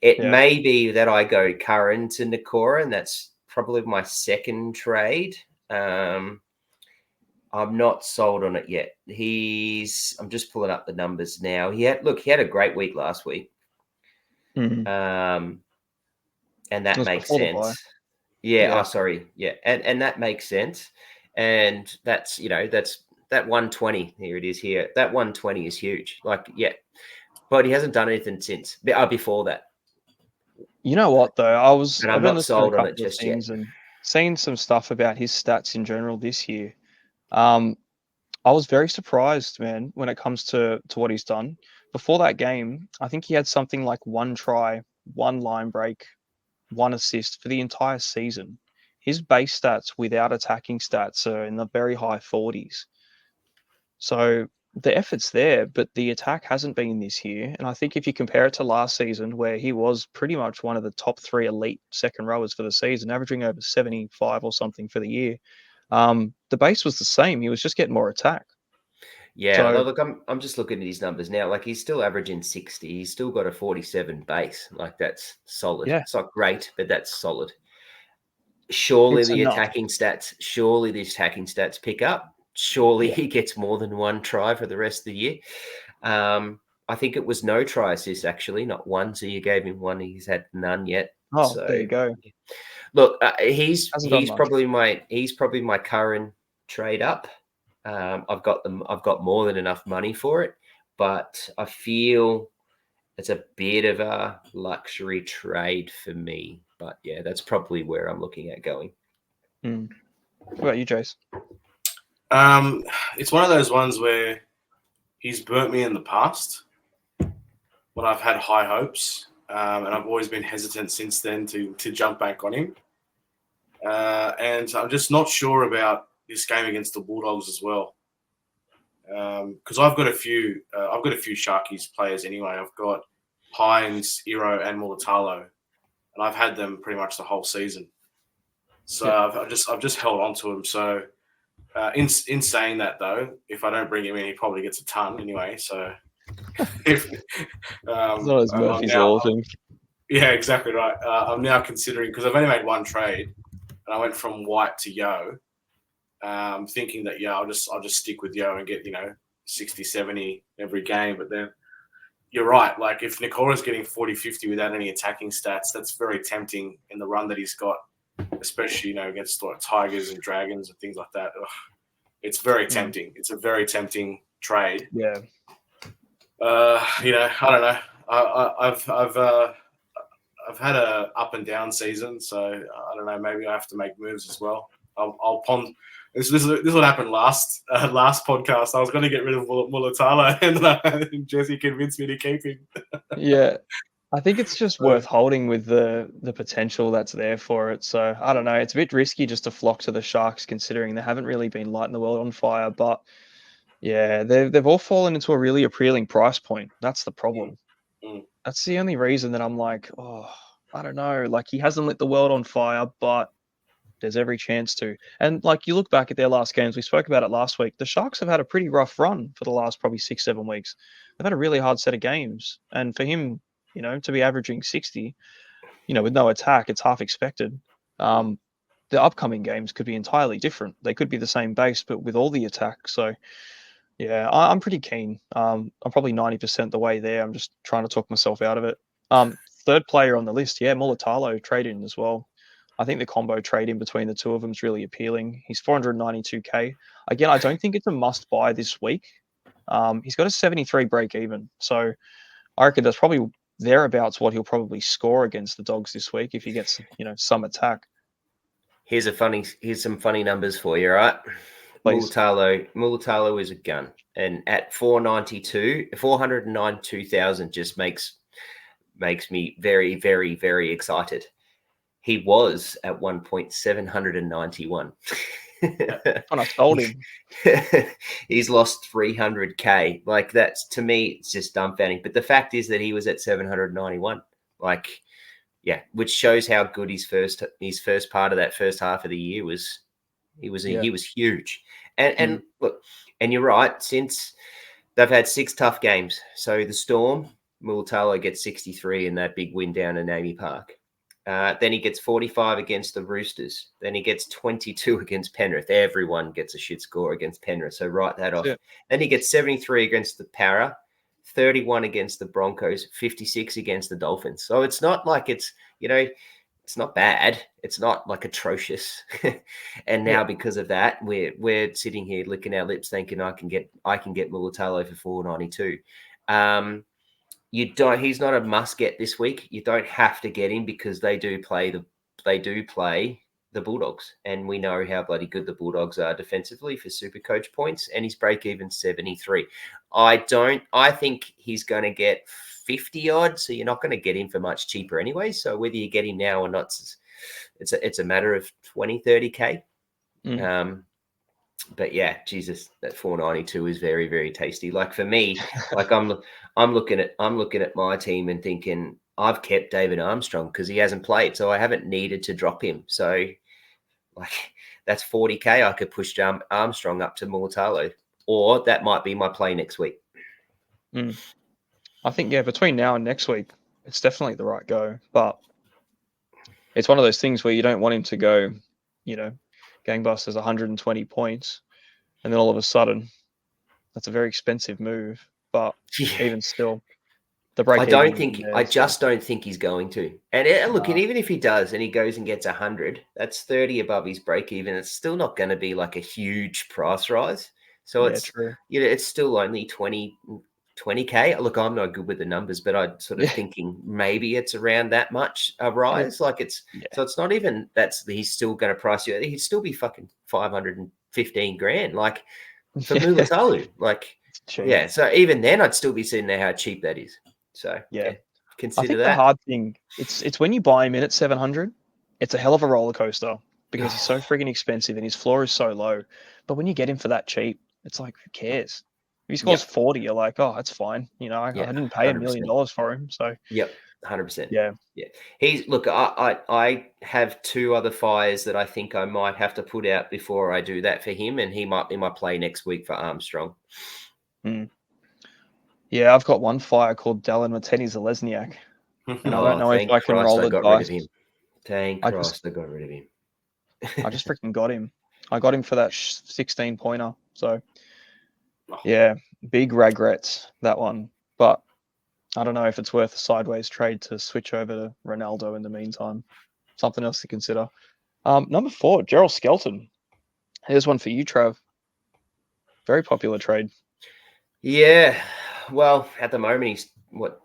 It may be that I go Curran to Nakora, and that's probably my second trade. I'm not sold on it yet. I'm just pulling up the numbers now. He had a great week last week. Mm-hmm. And that makes sense. Yeah. Oh, sorry. Yeah. And that makes sense. And that's, that 120. Here it is here. That 120 is huge. Like, yeah. But he hasn't done anything since before that. You know what though? I've been not listening sold to a on it couple of just yet. things and seen some stuff about his stats in general this year. I was very surprised, man, when it comes to what he's done. Before that game, I think he had something like 1 try, 1 line break, 1 assist for the entire season. His base stats without attacking stats are in the very high 40s. So the effort's there, but the attack hasn't been this year. And I think if you compare it to last season, where he was pretty much one of the top 3 elite second rowers for the season, averaging over 75 or something for the year, the base was the same. He was just getting more attack. Yeah, look, I'm just looking at his numbers now. Like, he's still averaging 60. He's still got a 47 base. Like, that's solid. Yeah. It's not great, but that's solid. Surely It's the enough. attacking stats pick up. Surely he gets more than 1 try for the rest of the year. I think it was no try assist, actually, not 1. So you gave him 1. He's had none yet. Oh, so there you go. Look, he's Hasn't probably my current trade up. I've got more than enough money for it, but I feel it's a bit of a luxury trade for me. But yeah, that's probably where I'm looking at going. What about you, Jase? It's one of those ones where he's burnt me in the past when I've had high hopes, and I've always been hesitant since then to jump back on him. And I'm just not sure about this game against the Bulldogs as well, because I've got a few Sharkies players anyway. I've got Hines, Iro, and Mulatalo, and I've had them pretty much the whole season. So I've just held on to him. So in saying that though, if I don't bring him in, he probably gets a ton anyway. So if It's not as Murphy's Law thing. Yeah, exactly right. I'm now considering, because I've only made 1 trade, and I went from White to Yo, thinking that I'll just stick with Yo and get 60, 70 every game. But then you're right. Like, if Nikola's getting 40, 50 without any attacking stats, that's very tempting in the run that he's got, especially against like Tigers and Dragons and things like that. Ugh, it's very tempting. It's a very tempting trade. Yeah. I don't know. I've had a up and down season, so I don't know. Maybe I have to make moves as well. I'll pond. This is what happened last podcast. I was going to get rid of Mulatalo, and Jesse convinced me to keep him. Yeah, I think it's just worth holding with the potential that's there for it. So I don't know. It's a bit risky just to flock to the Sharks, considering they haven't really been lighting the world on fire. But yeah, they've all fallen into a really appealing price point. That's the problem. That's the only reason that I'm like, oh, I don't know. Like, he hasn't lit the world on fire, but there's every chance to. And like, you look back at their last games, we spoke about it last week. The Sharks have had a pretty rough run for the last probably 6-7 weeks. They've had a really hard set of games. And for him, to be averaging 60, with no attack, it's half expected. The upcoming games could be entirely different. They could be the same base, but with all the attack. So yeah, I'm pretty keen. I'm probably 90% the way there. I'm just trying to talk myself out of it. Third player on the list, Mulatalo trade in as well. I think the combo trade in between the two of them is really appealing. He's 492k. Again, I don't think it's a must buy this week. He's got a 73 break even, so I reckon that's probably thereabouts what he'll probably score against the Dogs this week if he gets some attack. Here's some funny numbers for you, all right? Mulatalo is a gun, and at 492,000 just makes me very, very, very excited. He was at 1.791. When I sold him, he's lost 300k. Like, that's, to me, it's just dumbfounding. But the fact is that he was at 791. Like, yeah, which shows how good his first part of that first half of the year was. He was huge. And look, and you're right, since They've had 6 tough games. So the Storm, Mulatalo gets 63 in that big win down in Amy Park. Then he gets 45 against the Roosters. Then he gets 22 against Penrith. Everyone gets a shit score against Penrith, so write that off. Then he gets 73 against the Para, 31 against the Broncos, 56 against the Dolphins. So it's not like it's, it's not bad. It's not like atrocious. And now because of that, we're sitting here licking our lips thinking I can get Mulatalo for $4.92. He's not a must get this week. You don't have to get him because they do play the Bulldogs, and we know how bloody good the Bulldogs are defensively for Supercoach points, and he's break even 73. I think he's going to get 50 odd, so you're not going to get him for much cheaper anyway. So whether you get him now or not, it's a matter of 20, 30K. But yeah, Jesus, that 492 is very, very tasty. Like for me, like I'm looking at my team and thinking I've kept David Armstrong because he hasn't played, so I haven't needed to drop him. So like that's 40K. I could push Armstrong up to Mulatalo, or that might be my play next week. I think between now and next week, it's definitely the right go. But it's one of those things where you don't want him to go, gangbusters 120 points, and then all of a sudden, that's a very expensive move. But even still, the break. I just don't think he's going to. And look, and even if he does, and he goes and gets 100, that's 30 above his break even. It's still not going to be like a huge price rise. So it's true. It's still only 20K. Look, I'm not good with the numbers, but I'm sort of thinking maybe it's around that much a rise. So it's not even he's still going to price you. He'd still be fucking 515 grand. Like for Mulatalo, so even then I'd still be seeing there how cheap that is. So consider I think that. the hard thing it's when you buy him in at 700, it's a hell of a roller coaster because he's so freaking expensive and his floor is so low. But when you get him for that cheap, it's like, who cares? If he scores 40, you're like, oh, that's fine. I didn't pay $1 million for him. So 100%. Yeah. I have 2 other fires that I think I might have to put out before I do that for him, and he might be my play next week for Armstrong. Yeah, I've got one fire called Dallin Mateni-Zalesniak, and I don't know if I can roll the dice. Thank Christ I got rid of him. I just freaking got him. I got him for that 16-pointer. So, yeah, big regrets, that one. But I don't know if it's worth a sideways trade to switch over to Ronaldo in the meantime. Something else to consider. Number 4, Gerald Skelton. Here's one for you, Trav. Very popular trade. Yeah. Well, at the moment, he's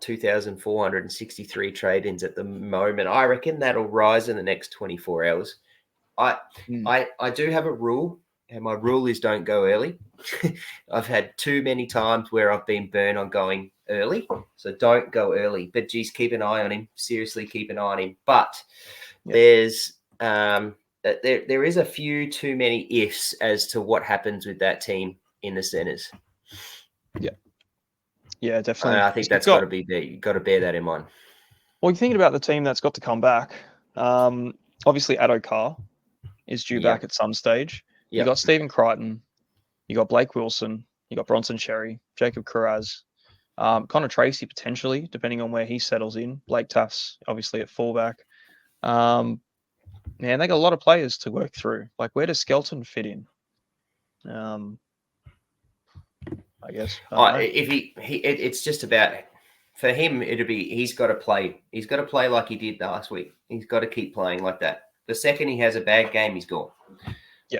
2,463 trade-ins at the moment. I reckon that'll rise in the next 24 hours. I do have a rule, and my rule is don't go early. I've had too many times where I've been burned on going early, so don't go early. But geez, keep an eye on him. Seriously, keep an eye on him. But there's there is a few too many ifs as to what happens with that team in the centers. Yeah, definitely. I think that's got to be there. You've got to bear that in mind. Well, you're thinking about the team that's got to come back. Obviously, Addo Carr is due back at some stage. You got Stephen Crichton. You got Blake Wilson. You got Bronson Cherry, Jacob Carraz, Connor Tracy potentially, depending on where he settles in. Blake Taft's obviously at fullback. Man, they got a lot of players to work through. Like, where does Skelton fit in? I guess. It's just about for him. He's got to play. He's got to play like he did last week. He's got to keep playing like that. The second he has a bad game, he's gone. Yeah,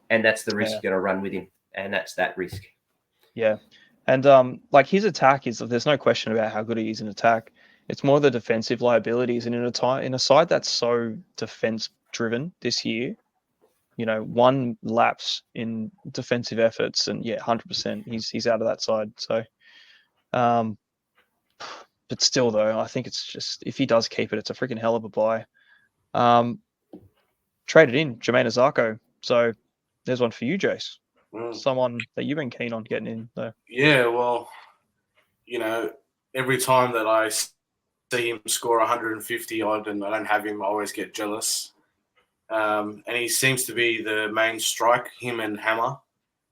and that's the risk you're going to run with him, and that's that risk. Yeah, and like his attack is. There's no question about how good he is in attack. It's more the defensive liabilities, and in a side that's so defense driven this year. One lapse in defensive efforts, and 100%, he's out of that side. So, but still, though, I think it's just if he does keep it, it's a freaking hell of a buy. Traded in Jermaine Azarko. So there's one for you, Jase. Someone that you've been keen on getting in, though. Yeah, well, every time that I see him score 150 odd and I don't have him, I always get jealous. And he seems to be the main strike, him and Hammer.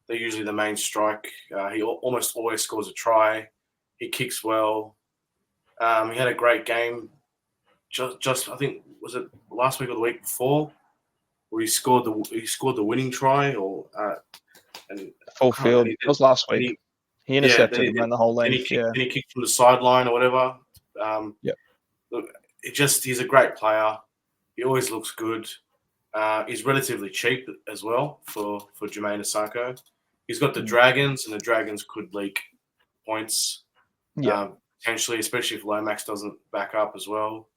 They're usually the main strike. He almost always scores a try. He kicks well. He had a great game. Just I think, was it last week or the week before, where he scored the winning try, and Full I can't remember. field. It was last And week. He yeah, intercepted and ran the whole length. Yeah. then he kicked from the sideline or whatever. Yep. Look, he's a great player. He always looks good. He's relatively cheap as well for Jermaine Osako. He's got the Dragons, and the Dragons could leak points potentially, especially if Lomax doesn't back up as well.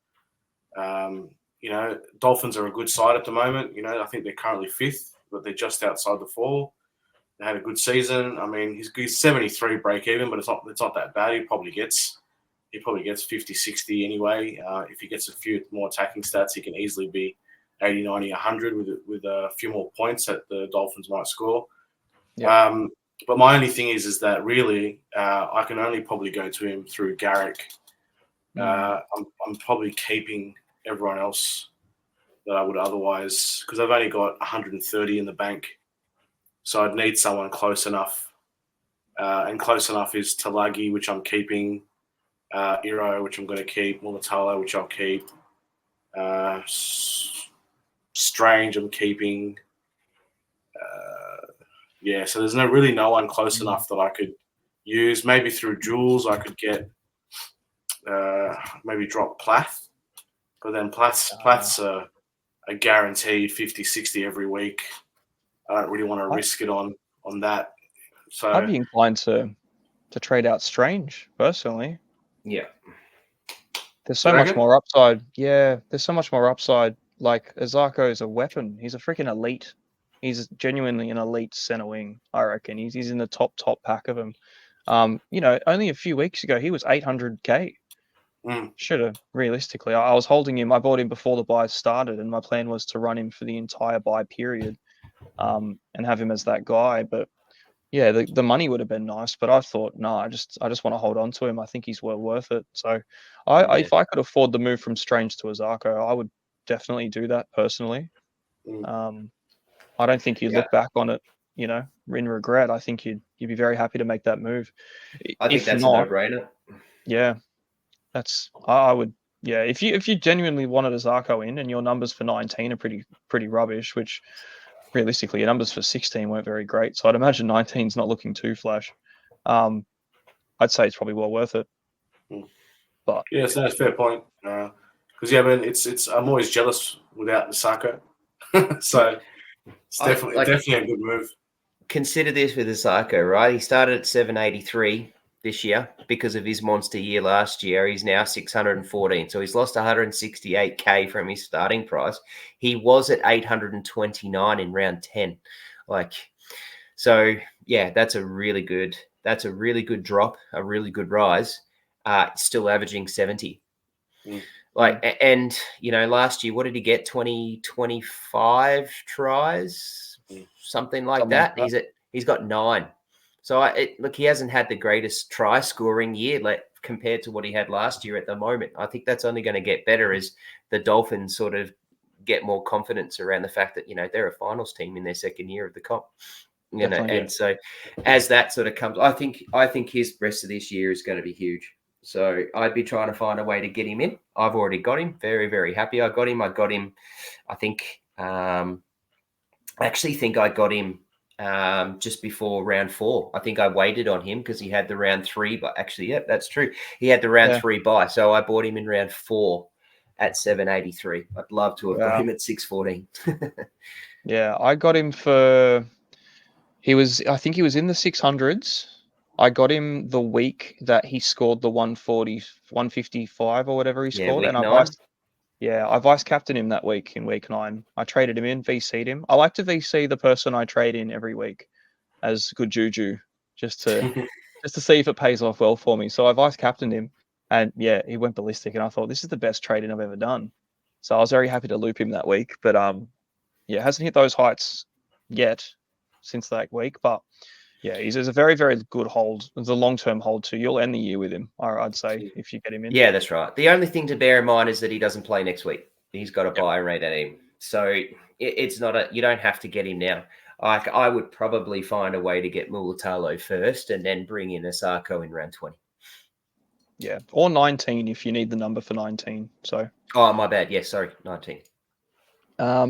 Dolphins are a good side at the moment. I think they're currently 5th, but they're just outside the 4. They had a good season. I mean, he's 73 break even, but it's not that bad. He probably gets 50, 60 anyway. If he gets a few more attacking stats, he can easily be 80, 90, 100 with a few more points that the Dolphins might score. Yeah. But my only thing is that really I can only probably go to him through Garrick. I'm probably keeping everyone else that I would otherwise, because I've only got 130 in the bank. So I'd need someone close enough. And close enough is Talagi, which I'm keeping. Iro, which I'm going to keep. Mulatalo, which I'll keep. Strange, I'm keeping. So there's no one close enough that I could use. Maybe through Jules, I could get maybe drop Plath. But then Plath's a guaranteed 50, 60 every week. I don't really want to risk it on that. So I'd be inclined to trade out Strange, personally. Yeah. There's so much more upside. Yeah, there's so much more upside. Like, Azarko is a weapon. He's a freaking elite. He's genuinely an elite center wing, I reckon. He's in the top pack of them. Only a few weeks ago, he was 800K. Should have, realistically. I was holding him. I bought him before the buy started, and my plan was to run him for the entire buy period and have him as that guy. But yeah, the money would have been nice, but I thought, no, I just want to hold on to him. I think he's well worth it. So if I could afford the move from Strange to Azarko, I would definitely do that personally. I don't think you'd look back on it, in regret. I think you'd be very happy to make that move. I think that's a no-brainer. Yeah, I would. Yeah, if you genuinely wanted Azarko in, and your numbers for 19 are pretty rubbish, which realistically your numbers for 16 weren't very great, so I'd imagine 19's not looking too flash. I'd say it's probably well worth it. But yeah, so that's a fair point. Because I'm always jealous without Osako. So it's definitely a good move. Consider this with Osako, right? He started at 783 this year because of his monster year last year. He's now 614. So he's lost 168K from his starting price. He was at 829 in round 10. That's a really good drop, a really good rise. Still averaging 70. And last year, what did he get? 25 tries, something like that. He's got 9. So he hasn't had the greatest try scoring year compared to what he had last year at the moment. I think that's only going to get better as the Dolphins sort of get more confidence around the fact that they're a finals team in their second year of the comp. And so as that sort of comes, I think his rest of this year is going to be huge. So I'd be trying to find a way to get him in. I've already got him. Very, very happy. I got him. I think. I actually think I got him just before round 4. I think I waited on him because he had the round 3. But actually, yep, that's true. He had the round 3 buy, so I bought him in round 4 at 783. I'd love to have got him at 614. Yeah, I got him for. I think he was in the 600s. I got him the week that he scored the 140, 155 or whatever he scored. And I vice captained him that week in week 9. I traded him in, VC'd him. I like to VC the person I trade in every week as good juju, just to see if it pays off well for me. So I vice captained him, and yeah, he went ballistic. And I thought, this is the best trading I've ever done. So I was very happy to loop him that week. But hasn't hit those heights yet since that week. But yeah, he's a very, very good hold. It's a long-term hold too. You'll end the year with him, I'd say, if you get him in. Yeah, that's right. The only thing to bear in mind is that he doesn't play next week. He's got a buy rate at him. So it's not you don't have to get him now. I would probably find a way to get Mulatalo first and then bring in Asako in round 20. Yeah, or 19 if you need the number for 19. So, oh, my bad. Yes, sorry, 19.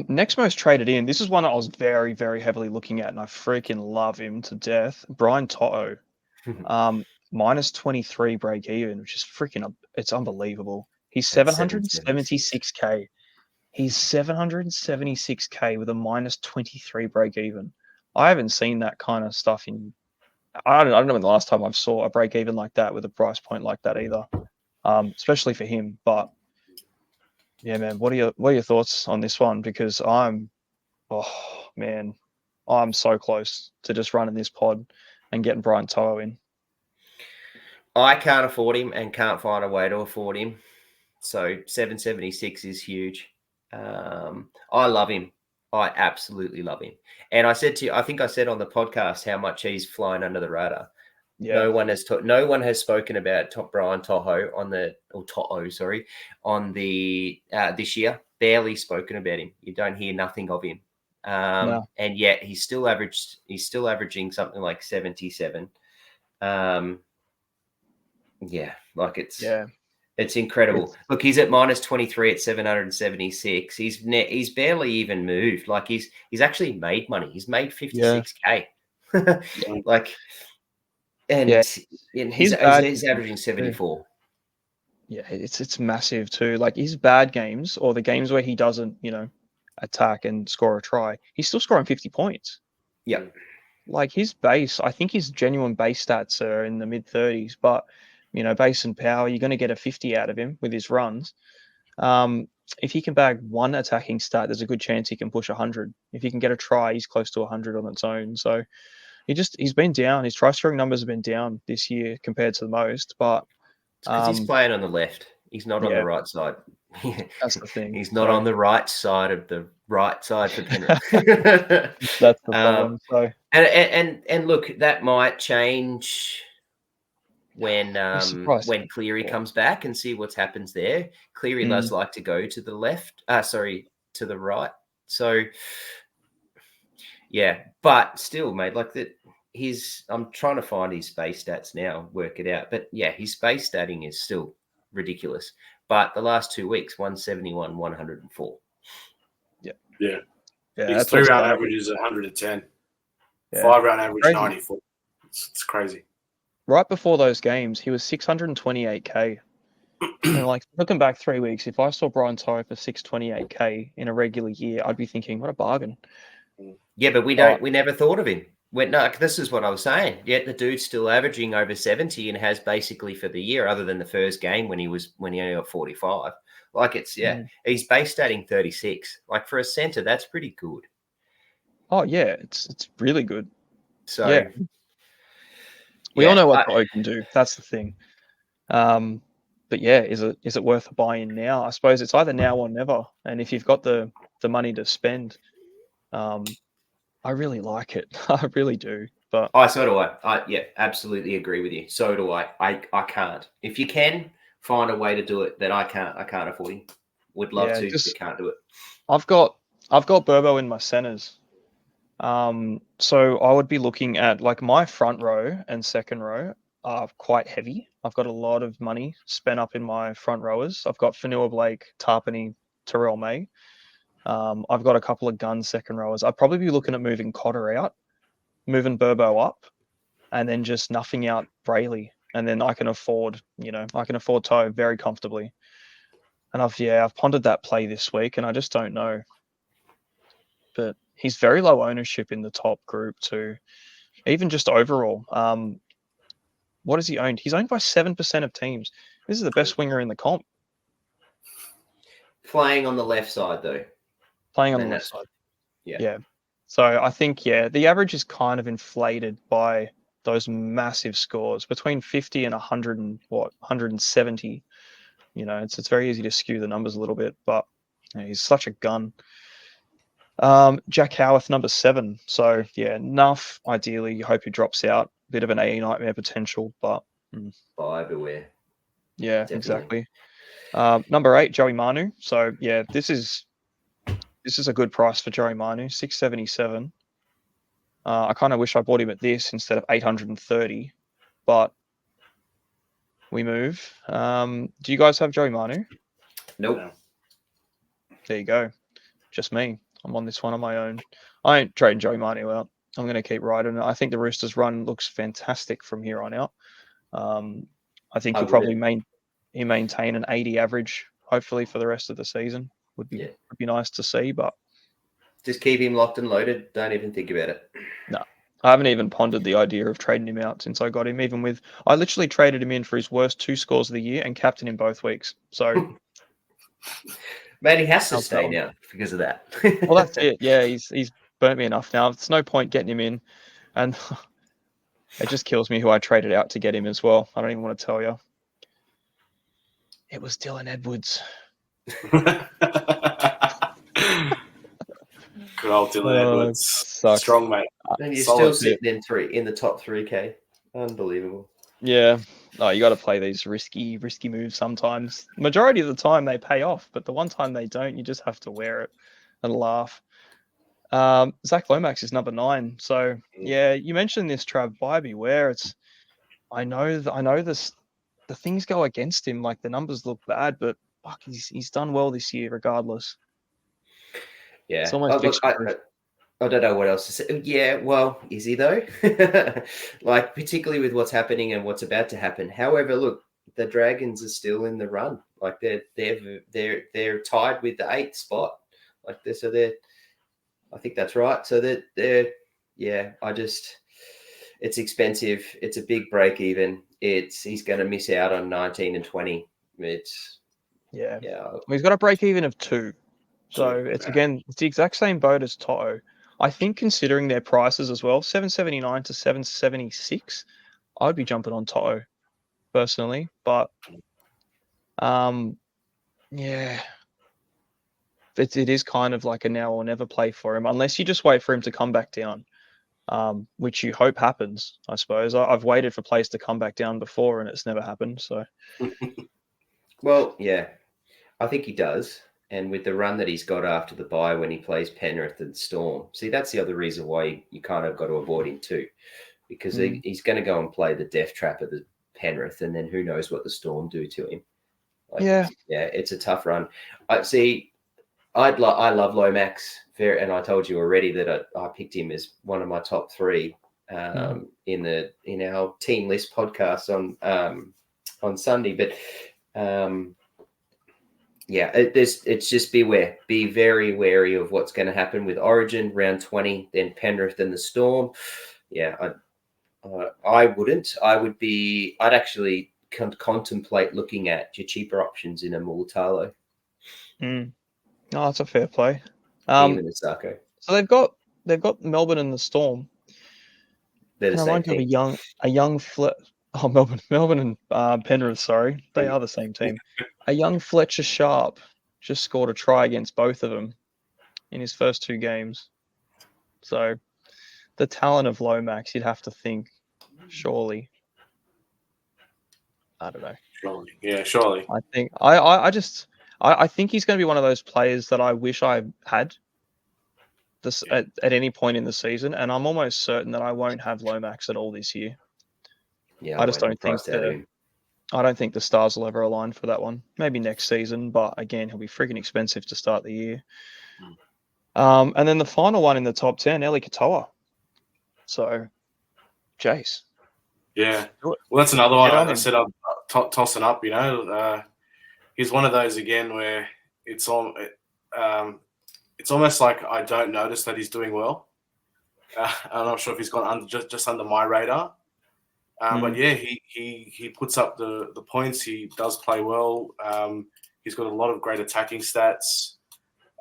Next most traded in. This is one that I was very, very heavily looking at, and I freaking love him to death. Brian Toto, minus 23 break even, which is freaking it's unbelievable. He's 776k. He's 776k with a minus 23 break even. I haven't seen that kind of stuff in. I don't know when the last time I saw a break even like that with a price point like that either. Especially for him. But yeah, man, what are your thoughts on this one? Because I'm so close to just running this pod and getting Brian To'o in. I can't afford him and can't find a way to afford him. So 776 is huge. I love him. I absolutely love him. And I said to you, I think I said on the podcast how much he's flying under the radar. Yeah. No one has spoken about Brian Toho on the this year. Barely spoken about him. You don't hear nothing of him. No. And yet he's still averaging something like 77. It's incredible. Look, he's at minus 23 at 776. He's barely even moved. Like he's actually made money. He's made 56k. He's averaging 74. Yeah, it's massive too. Like his bad games or the games where he doesn't, attack and score a try, he's still scoring 50 points. Yeah. Like his base, I think his genuine base stats are in the mid 30s, but base and power, you're going to get a 50 out of him with his runs. If he can bag one attacking stat, there's a good chance he can push 100. If he can get a try, he's close to 100 on its own. So he's been down. His try scoring numbers have been down this year compared to the most, but because he's playing on the left. He's not on the right side. That's the thing. He's not on the right side of the right side for Penrith. That's the problem. So and look, that might change when Cleary comes back and see what happens there. Cleary does like to go to the left. To the right. So yeah, but still, mate, like that. I'm trying to find his space stats now, work it out. But yeah, his space statting is still ridiculous. But the last 2 weeks, 171, 104. Yeah. His 3-round average is 110. Yeah. 5-round average, crazy. 94. It's crazy. Right before those games, he was 628k. And like looking back 3 weeks, if I saw Brian To'o for 628k in a regular year, I'd be thinking, what a bargain. Yeah, but we never thought of him. This is what I was saying. Yet the dude's still averaging over 70 and has basically for the year, other than the first game when he only got 45. Like he's base statting 36. Like for a center, that's pretty good. Oh yeah, it's really good. So yeah. We all know what To'o can do. That's the thing. But yeah, is it worth a buy-in now? I suppose it's either now or never. And if you've got the money to spend, I really like it. I really do. But so do I. Absolutely agree with you. So do I. I can't. If you can find a way to do it, then I can't afford him. Would love to, but can't do it. I've got Burbo in my centers. So I would be looking at like my front row and second row are quite heavy. I've got a lot of money spent up in my front rowers. I've got Fanua Blake, Tarpany, Terrell May. I've got a couple of gun second rowers. I'd probably be looking at moving Cotter out, moving Burbo up, and then just nothing out Brayley. And then I can afford Toe very comfortably. And I've pondered that play this week, and I just don't know. But he's very low ownership in the top group too, even just overall. What is he owned? He's owned by 7% of teams. This is the best winger in the comp. Playing on the left side, though. Playing on the left side. Yeah. So I think, the average is kind of inflated by those massive scores between 50 and 100 and 170. It's very easy to skew the numbers a little bit, but he's such a gun. Jack Howarth, number 7. So enough. Ideally, you hope he drops out. Bit of an AE nightmare potential, but buyer beware. Yeah, definitely. Exactly. Number 8, Joey Manu. So this is a good price for Joey Manu, 677. I kind of wish I bought him at this instead of 830, but we move. Do you guys have Joey Manu? Nope. Yeah. There you go. Just me. I'm on this one on my own. I ain't trading Joey Manu out. I'm going to keep riding it. I think the Roosters run looks fantastic from here on out. I think he'll probably maintain an 80 average, hopefully, for the rest of the season. Would be nice to see, but just keep him locked and loaded. Don't even think about it. No. I haven't even pondered the idea of trading him out since I got him, I literally traded him in for his worst 2 scores of the year and captained him both weeks. So Man, he has to stay now because of that. Well, that's it. Yeah, he's burnt me enough now. It's no point getting him in. And it just kills me who I traded out to get him as well. I don't even want to tell you. It was Dylan Edwards. Good old Dylan Edwards. Sucks. Strong, mate. And you're still sitting in the top 3K. Unbelievable. Yeah. Oh, you got to play these risky moves sometimes. Majority of the time they pay off, but the one time they don't, you just have to wear it and laugh. Zach Lomax is number 9. So yeah, you mentioned this, Trav. Buyer beware. I know this. The things go against him. Like the numbers look bad, but fuck, he's done well this year regardless. Yeah, it's almost I don't know what else to say. Yeah, well, is he though? Like particularly with what's happening and what's about to happen. However, look, the Dragons are still in the run. Like they're tied with the 8th spot. Like they're. I think that's right. So they're. Yeah, it's expensive. It's a big break even. He's going to miss out on 19 and 20. Yeah. Well, he's got a break even of 2. So it's the exact same boat as Toto. I think considering their prices as well, 779 to 776, I'd be jumping on Toto personally. But yeah, it is kind of like a now or never play for him, unless you just wait for him to come back down, which you hope happens, I suppose. I've waited for plays to come back down before and it's never happened. So, well, yeah, I think he does. And with the run that he's got after the bye when he plays Penrith and Storm, see, that's the other reason why you kind of got to avoid him too, because he's going to go and play the death trap of the Penrith, and then who knows what the Storm do to him. It's a tough run. I love Lomax, and I told you already that I picked him as one of my top 3 in our team list podcast on Sunday, but. It's just beware. Be very wary of what's going to happen with Origin round 20, then Penrith and the Storm. Yeah, I wouldn't. I'd actually contemplate looking at your cheaper options in a Mulatalo. No, that's a fair play. Even a Sarko. So they've got Melbourne and the Storm. They're the same team. A young Melbourne and Penrith. Sorry, they are the same team. A young Fletcher Sharp just scored a try against both of them in his first 2 games. So the talent of Lomax, you'd have to think, surely. I don't know. Surely, yeah, surely. I think I think he's going to be one of those players that I wish I had this at any point in the season, and I'm almost certain that I won't have Lomax at all this year. Yeah, I just don't think I don't think the stars will ever align for that one. Maybe next season, but again, he'll be freaking expensive to start the year. And then the final one in the top 10, Eli Katoa. So, Jase. Yeah. Well, that's another one I said I'm tossing up, you know. He's one of those, again, where it's almost like I don't notice that he's doing well. I'm not sure if he's gone just under my radar. But yeah, he puts up the points. He does play well. He's got a lot of great attacking stats.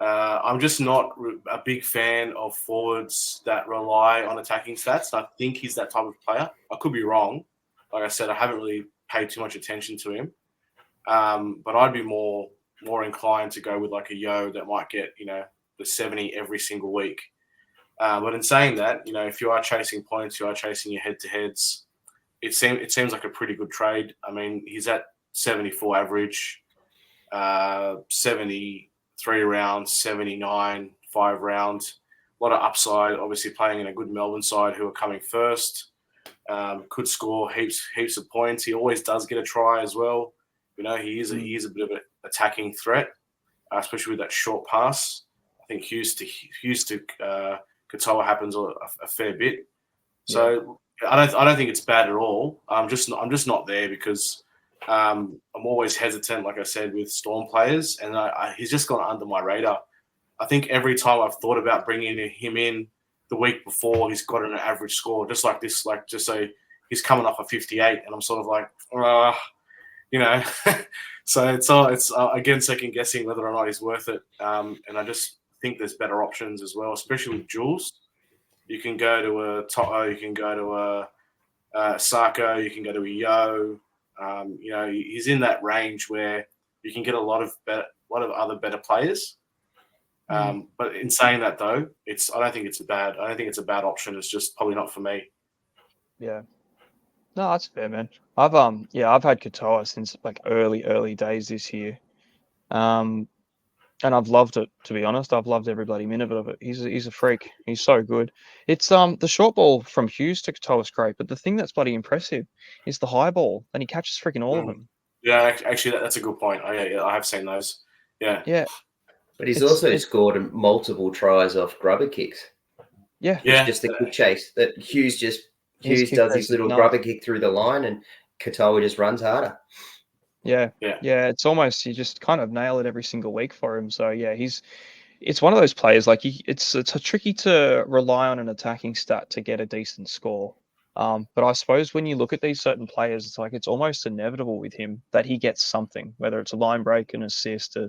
I'm just not a big fan of forwards that rely on attacking stats. I think he's that type of player. I could be wrong. Like I said, I haven't really paid too much attention to him. But I'd be more inclined to go with like a Yo that might get, the 70 every single week. But in saying that, if you are chasing points, you are chasing your head-to-heads, it seems like a pretty good trade. I mean, he's at 74 average, 73 rounds, 79, 5 rounds. lot of upside. Obviously, playing in a good Melbourne side who are coming first. Could score heaps of points. He always does get a try as well. He is a bit of an attacking threat, especially with that short pass. I think Hughes to Katoa happens a fair bit. So I don't think it's bad at all. I'm just not there because I'm always hesitant, like I said, with Storm players, and he's just gone under my radar. I think every time I've thought about bringing him in the week before, he's got an average score just like this, like just so he's coming off a 58, and I'm sort of like, so it's again second guessing whether or not he's worth it. And I just think there's better options as well, especially with Jules. You can go to a Toto, you can go to a Sarko, you can go to a Yo. He's in that range where you can get a lot of other better players. But in saying that though, I don't think it's a bad option. It's just probably not for me. Yeah. No, that's fair, man. I've had Katoa since like early days this year. And I've loved it, to be honest. I've loved every bloody minute of it. He's a freak. He's so good. It's the short ball from Hughes to Katoa is great, but the thing that's bloody impressive is the high ball, and he catches freaking all of them. Yeah, actually, that's a good point. I have seen those. Yeah. Yeah. But he's also scored multiple tries off grubber kicks. Yeah. It's just a kick chase that Hughes does his little grubber kick through the line, and Katoa just runs harder. Yeah. It's almost, you just kind of nail it every single week for him. So yeah, it's one of those players like it's tricky to rely on an attacking stat to get a decent score. But I suppose when you look at these certain players, it's like it's almost inevitable with him that he gets something, whether it's a line break, an assist, a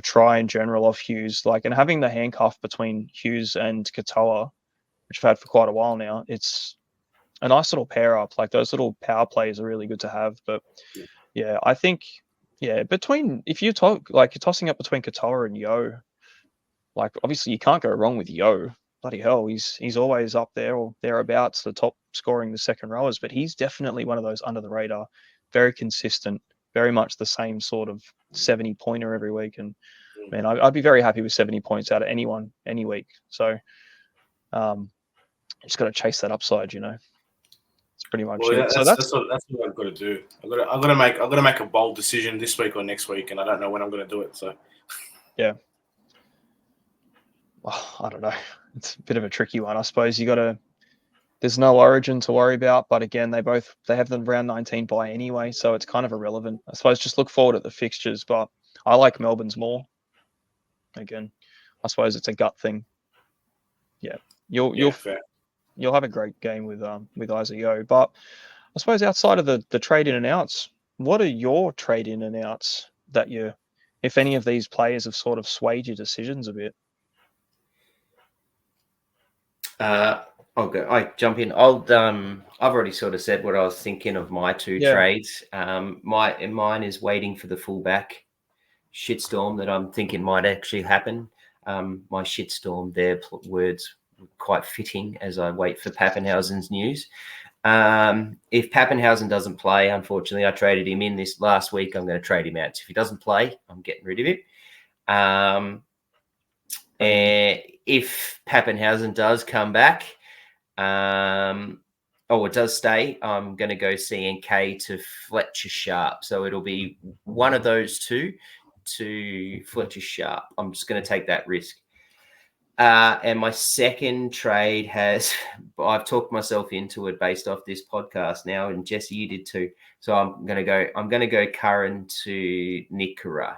try in general off Hughes. And having the handcuff between Hughes and Katoa, which I've had for quite a while now, it's a nice little pair up. Like those little power plays are really good to have. But yeah, I think if you you're tossing up between Katoa and Yo, like obviously you can't go wrong with Yo. Bloody hell, he's always up there or thereabouts, the top scoring the second rowers. But he's definitely one of those under the radar, very consistent, very much the same sort of 70 pointer every week. And man, I'd be very happy with 70 points out of anyone any week. So just got to chase that upside, It's pretty much it. So that's what I've got to do. I've got to make a bold decision this week or next week, and I don't know when I'm going to do it. So yeah. Well, I don't know. It's a bit of a tricky one. I suppose there's no origin to worry about, but again, they have them round 19 bye anyway, so it's kind of irrelevant. I suppose just look forward at the fixtures, but I like Melbourne's more. Again, I suppose it's a gut thing. Yeah. You'll have a great game with Isaac Yo. But I suppose outside of the trade in and outs, what are your trade in and outs that if any of these players have sort of swayed your decisions a bit? Okay, I jump in. I've already sort of said what I was thinking of my two trades. Mine is waiting for the fullback shitstorm that I'm thinking might actually happen. My shitstorm, their words were quite fitting as I wait for Pappenhausen's news. If Pappenhausen doesn't play, unfortunately, I traded him in this last week. I'm going to trade him out. So if he doesn't play, I'm getting rid of him. And if Pappenhausen does come back, it does stay, I'm going to go CNK to Fletcher Sharp. So it'll be one of those two to Fletcher Sharp. I'm just going to take that risk. And my second trade I've talked myself into it based off this podcast now, and Jesse, you did too. So I'm going to go Curran to Nikora,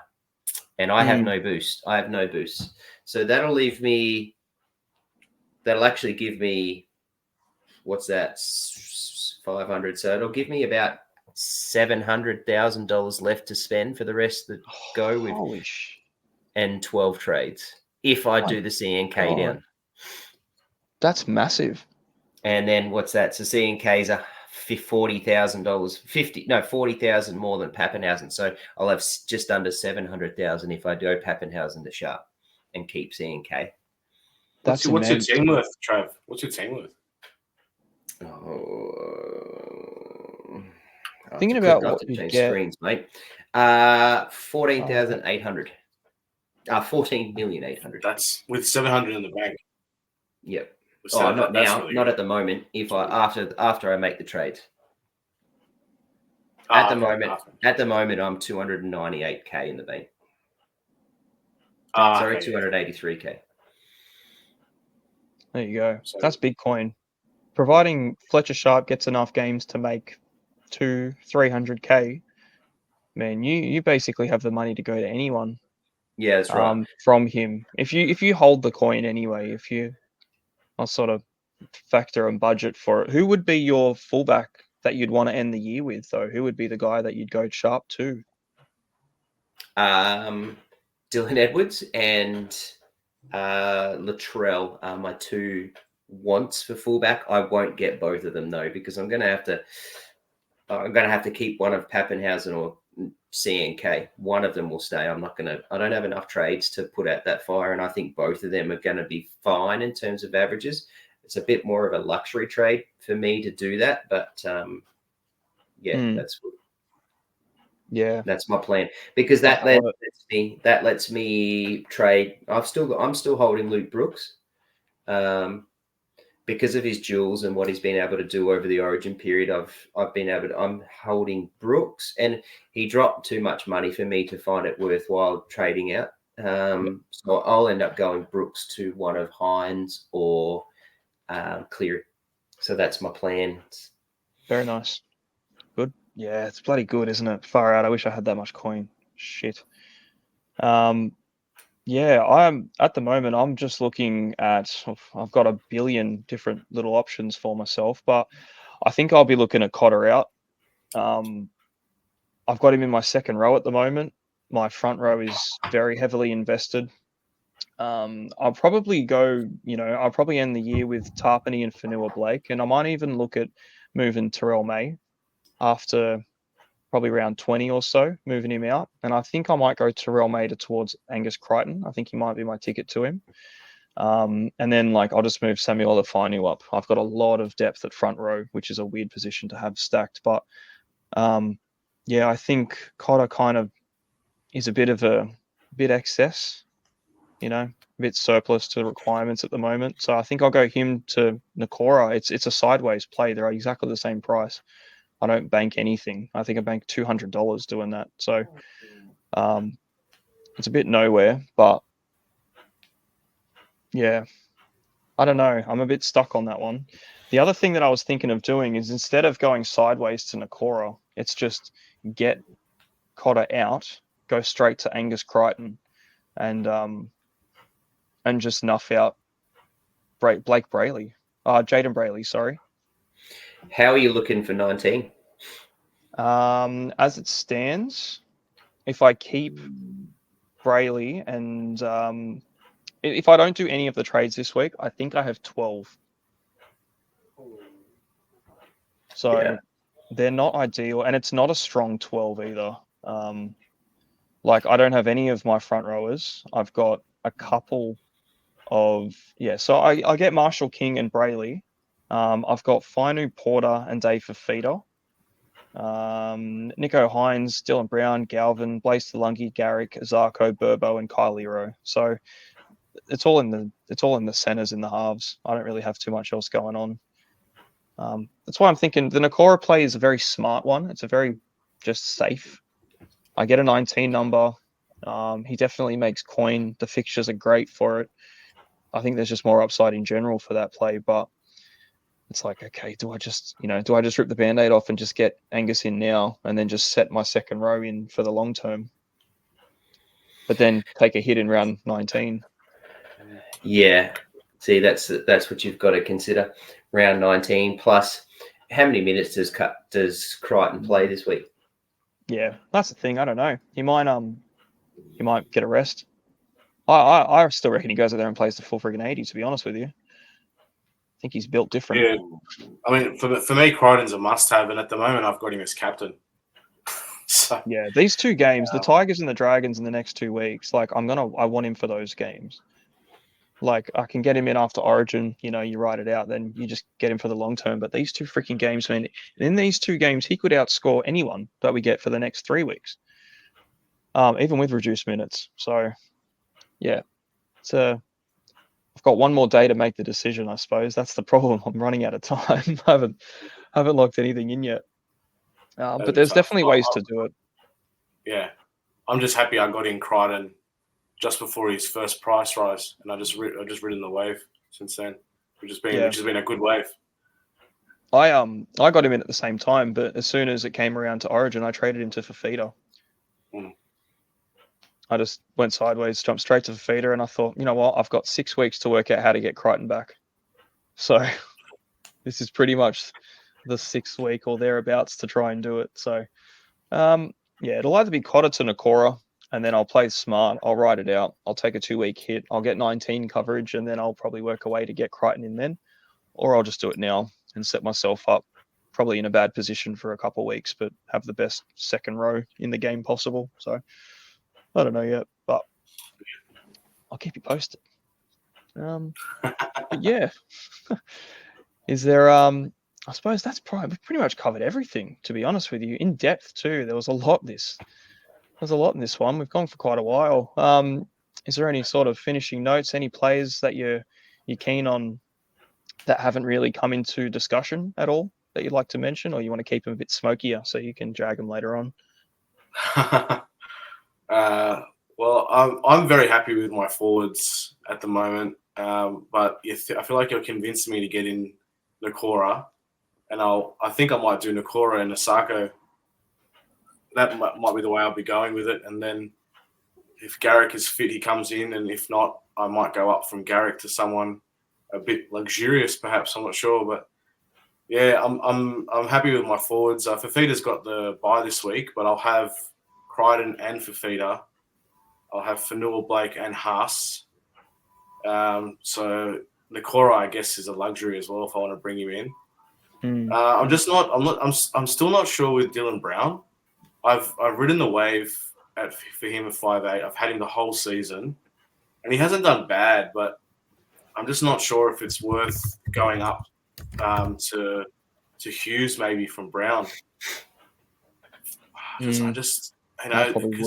and I have no boost. So that'll actually give me, what's that? 500. So it'll give me about $700,000 left to spend for the rest that go with, and 12 trades if I do the CNK down. That's massive. And then what's that? So CNK's a $40,000, $40,000 more than Pappenhausen. So I'll have just under 700,000 if I do Pappenhausen to Sharp and keep CNK. What's your team worth, Trav? What's your team worth? Thinking about what you get, screens, mate. 14,800. 14,800,000. That's with 700 in the bank. Yep. So Oh, not that's now, really not good. at the moment. If I after I make the trades. Ah, At the okay, moment, after. at the moment, I'm 298k in the bank. Ah, Sorry, okay, yeah. 283k. There you go. So- That's big coin. Providing Fletcher Sharp gets enough games to make 200-300k, man, you basically have the money to go to anyone. Yeah, that's right. From him. If you hold the coin anyway, I'll sort of factor and budget for it. Who would be your fullback that you'd want to end the year with, though? Who would be the guy that you'd go Sharp to? Dylan Edwards and Latrell are my two wants for fullback. I won't get both of them though, because I'm gonna have to keep one of Pappenhausen or CNK. One of them will stay. I don't have enough trades to put out that fire, and I think both of them are going to be fine in terms of averages. It's a bit more of a luxury trade for me to do that, but that's my plan, because that lets me trade. I'm still holding Luke Brooks, because of his duels and what he's been able to do over the Origin period. I'm holding Brooks, and he dropped too much money for me to find it worthwhile trading out. So I'll end up going Brooks to one of Hines or Cleary. So that's my plan. Very nice. Good. Yeah, it's bloody good, isn't it? Far out. I wish I had that much coin. Shit. Yeah, I'm at the moment, I'm just looking at, I've got a billion different little options for myself, but I think I'll be looking at Cotter out. I've got him in my second row at the moment. My front row is very heavily invested. I'll probably I'll probably end the year with Tarpany and Fanua Blake, and I might even look at moving Terrell May after probably around 20 or so, moving him out. And I think I might go Terrell Mater towards Angus Crichton. I think he might be my ticket to him. And then I'll just move Samuel Afinu up. I've got a lot of depth at front row, which is a weird position to have stacked. But I think Cotter kind of is a bit excess, a bit surplus to requirements at the moment. So I think I'll go him to Nakora. It's a sideways play. They're exactly the same price. I don't bank anything. I think I banked $200 doing that. So it's a bit nowhere, but yeah, I don't know. I'm a bit stuck on that one. The other thing that I was thinking of doing is, instead of going sideways to Nakora, it's just get Cotter out, go straight to Angus Crichton, and just nuff out Blake Brayley. Jaden Brayley, sorry. How are you looking for 19? As it stands, if I keep Brayley and if I don't do any of the trades this week, I think I have 12. So they're not ideal, and it's not a strong 12 either. I don't have any of my front rowers. I've got a couple of So I get Marshall King and Brayley. I've got Fainu Porter and Dave Fafita. Nico Hines, Dylan Brown, Galvin, Blaze Talungi, Garrick, Zarko, Burbo, and Kyle Leroy. So it's all in the centers, in the halves. I don't really have too much else going on. That's why I'm thinking the Nakora play is a very smart one. It's a very just safe. I get a 19 number. He definitely makes coin. The fixtures are great for it. I think there's just more upside in general for that play, but it's okay, do I just rip the Band-Aid off and just get Angus in now and then just set my second row in for the long term, but then take a hit in round 19? Yeah. See, that's what you've got to consider. Round 19 plus. How many minutes does Crichton play this week? Yeah, that's the thing. I don't know. He might get a rest. I still reckon he goes out there and plays the full friggin' 80. To be honest with you, I think he's built different. Yeah, I mean, for me, Crichton's a must-have, and at the moment, I've got him as captain. So, yeah, these two games, the Tigers and the Dragons in the next 2 weeks, I want him for those games. I can get him in after Origin, you write it out, then you just get him for the long term. But these two freaking games, man, in these 2 games, he could outscore anyone that we get for the next 3 weeks, even with reduced minutes. So, yeah, it's I've got one more day to make the decision, I suppose. That's the problem. I'm running out of time. I haven't locked anything in yet. But there's definitely ways to do it. Yeah. I'm just happy I got in Crichton just before his first price rise, and I just ridden the wave since then, which has been a good wave. I got him in at the same time, but as soon as it came around to Origin, I traded him to Fafita. I just went sideways, jumped straight to Fafita, and I thought, you know what? I've got 6 weeks to work out how to get Crichton back. So this is pretty much the 6th week or thereabouts to try and do it. So it'll either be Cotter to Nakora, and then I'll play smart. I'll ride it out. I'll take a 2-week hit. I'll get 19 coverage, and then I'll probably work a way to get Crichton in then. Or I'll just do it now and set myself up probably in a bad position for a couple of weeks, but have the best second row in the game possible. So I don't know yet, but I'll keep you posted. But yeah, is there? I suppose that's probably we've pretty much covered everything. To be honest with you, in depth too. There's a lot in this one. We've gone for quite a while. Is there any sort of finishing notes? Any players that you're keen on that haven't really come into discussion at all that you'd like to mention, or you want to keep them a bit smokier so you can drag them later on? Well, I'm very happy with my forwards at the moment, but I feel like you're convincing me to get in Nakora, and I think I might do Nakora and Asako. That might be the way I'll be going with it, and then if Garrick is fit, he comes in, and if not, I might go up from Garrick to someone a bit luxurious, perhaps. I'm not sure, but yeah, I'm happy with my forwards. Fafita's got the bye this week, but I'll have Crichton and Fafita. I'll have Fanua, Blake, and Haas. So Nakora, I guess, is a luxury as well if I want to bring him in. I'm still not sure with Dylan Brown. I've ridden the wave for him at 5'8". I've had him the whole season, and he hasn't done bad, but I'm just not sure if it's worth going up to Hughes maybe from Brown. Because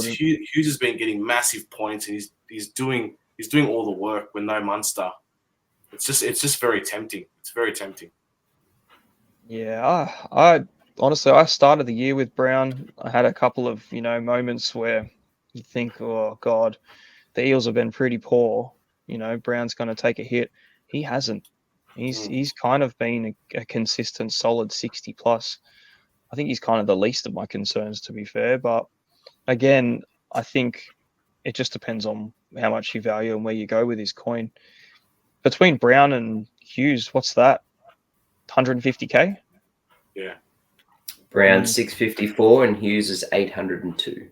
Hughes has been getting massive points, and he's doing all the work with no Munster. It's just very tempting. It's very tempting. Yeah, I honestly, I started the year with Brown. I had a couple of moments where you think, oh God, the Eels have been pretty poor. Brown's going to take a hit. He hasn't. He's kind of been a consistent, solid 60 plus. I think he's kind of the least of my concerns, to be fair. But again, I think it just depends on how much you value and where you go with his coin. Between Brown and Hughes, what's that? 150k? Yeah. Brown 654 and Hughes is 802.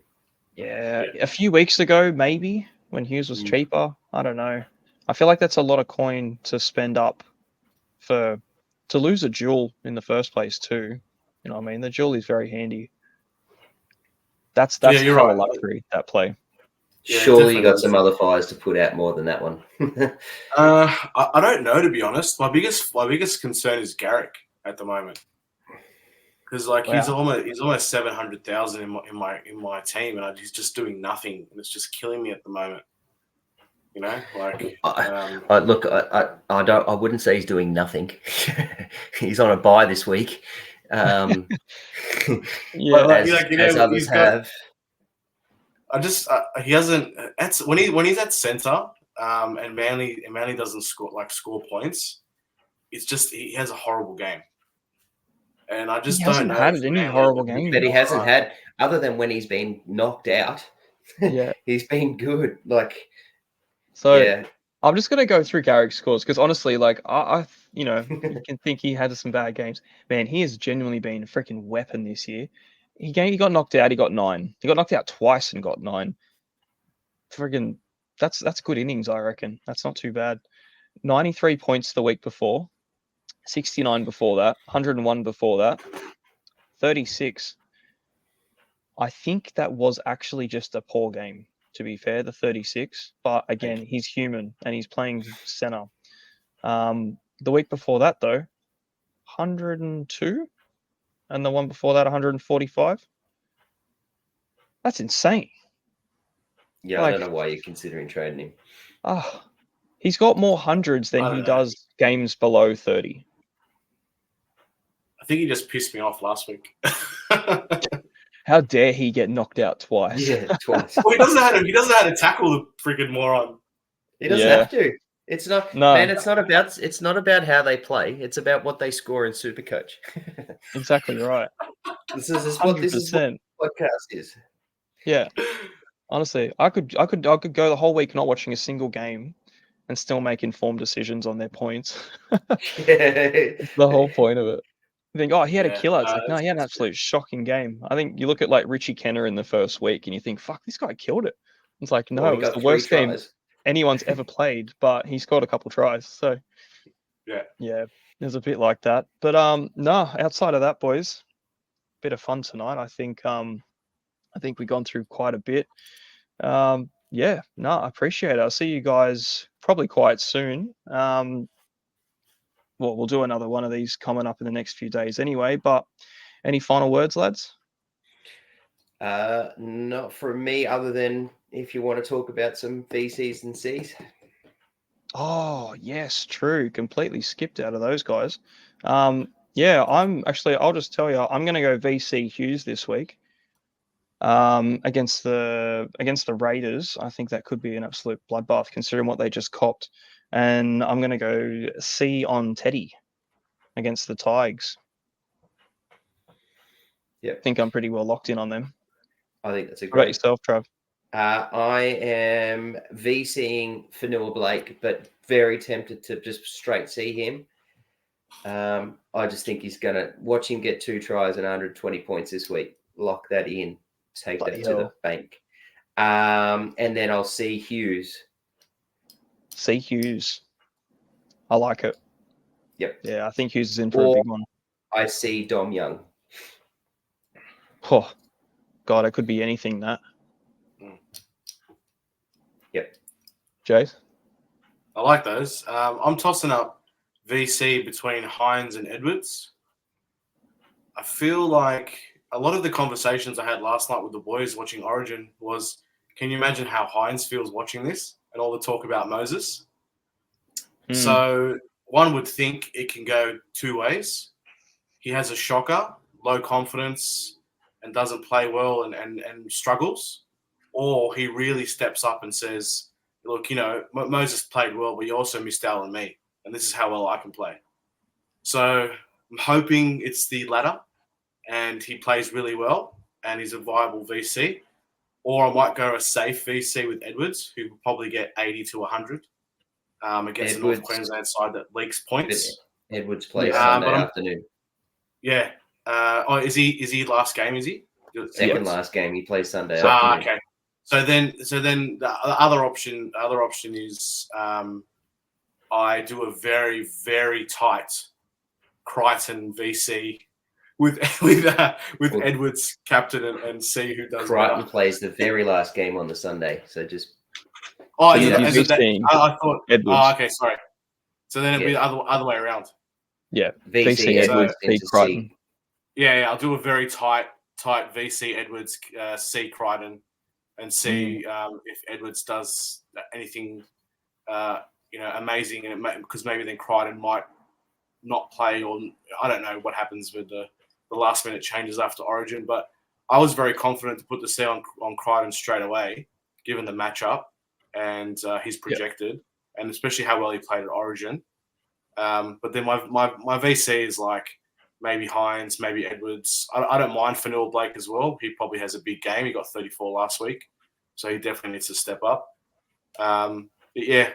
Yeah. A few weeks ago, maybe, when Hughes was cheaper. I don't know. I feel like that's a lot of coin to spend up to lose a duel in the first place too. You know what I mean? The duel is very handy. That's you're right. Luxury, that play. Yeah, surely you got some other fires to put out more than that one. I don't know, to be honest. My biggest concern is Garrick at the moment, because he's almost 700,000 in my team, and he's just doing nothing, and it's just killing me at the moment. I wouldn't say he's doing nothing. He's on a bye this week. As others have. He hasn't. When he's at centre, and Manly doesn't score points. It's just he has a horrible game, and I just don't know. He hasn't had any horrible games, but he hasn't had, other than when he's been knocked out. Yeah, he's been good. I'm just gonna go through Garrick's scores because honestly, I you can think he had some bad games. Man, he has genuinely been a freaking weapon this year. He got knocked out. He got 9. He got knocked out twice and got 9. Friggin', that's good innings, I reckon. That's not too bad. 93 points the week before, 69 before that, 101 before that, 36. I think that was actually just a poor game, to be fair, the 36. But again, he's human and he's playing center. The week before that, though, 102. And the one before that, 145. That's insane. Yeah, I don't know why you're considering trading him. He's got more hundreds than he does games below 30. I think he just pissed me off last week. How dare he get knocked out twice? Yeah, twice. Well, he doesn't know how to tackle the freaking moron. He doesn't have to. It's not, man. It's not about how they play. It's about what they score in Supercoach. Exactly right. This is what podcast is. Yeah. Honestly, I could go the whole week not watching a single game and still make informed decisions on their points. It's the whole point of it. You think, oh, he had a killer. It's like, no, he had an absolute shocking game. I think you look at like Richie Kenner in the first week and you think, fuck, this guy killed it. It's like, no, it was the worst game anyone's ever played, but he scored a couple tries. So yeah, there's a bit like that. But no, outside of that, boys, bit of fun tonight. I think we've gone through quite a bit. Yeah, no, I appreciate it. I'll see you guys probably quite soon. Well, we'll do another one of these coming up in the next few days anyway, but any final words, lads? Not from me, other than if you want to talk about some VCs and Cs. Oh, yes, true. Completely skipped out of those guys. Yeah, I'll just tell you, I'm going to go VC Hughes this week. Against the Raiders. I think that could be an absolute bloodbath considering what they just copped. And I'm going to go C on Teddy against the Tigers. Yeah, I think I'm pretty well locked in on them. I think that's a great. What about yourself, Trav? I am VCing Fanua Blake, but very tempted to just straight see him. I just think he's going to watch him get 2 tries and 120 points this week. Lock that in. Take that to the bank. And then I'll see Hughes. See Hughes. I like it. Yep. Yeah, I think Hughes is in for a big one. I see Dom Young. Oh, God, it could be anything, that. Yep. Jase? I like those. I'm tossing up VC between Hines and Edwards. I feel like a lot of the conversations I had last night with the boys watching Origin was, can you imagine how Hines feels watching this and all the talk about Moses? So one would think it can go 2 ways. He has a shocker, low confidence, and doesn't play well and struggles. Or he really steps up and says, look, Moses played well, but you also missed out on me. And this is how well I can play. So I'm hoping it's the latter and he plays really well and he's a viable VC. Or I might go a safe VC with Edwards, who will probably get 80 to 100 against the North Queensland side that leaks points. Edwards plays Sunday afternoon. Yeah. Is he last game, is he? Second last game. He plays Sunday afternoon. Okay. So then the other option is I do a very, very tight Crichton VC with Edwards captain and see who does Crichton better. plays the very last game on the Sunday, so just. I thought Edwards. Oh, okay, sorry. So then it'd be the other way around. Yeah, VC Edwards, C Crichton. Yeah, I'll do a very tight VC Edwards, C Crichton, and see if Edwards does anything, amazing, because maybe then Crichton might not play, or I don't know what happens with the last minute changes after Origin. But I was very confident to put the C on Crichton straight away, given the matchup and he's projected, and especially how well he played at Origin. But then my VC is like maybe Hines, maybe Edwards. I don't mind Fanua Blake as well. He probably has a big game. He got 34 last week, so he definitely needs to step up. But yeah,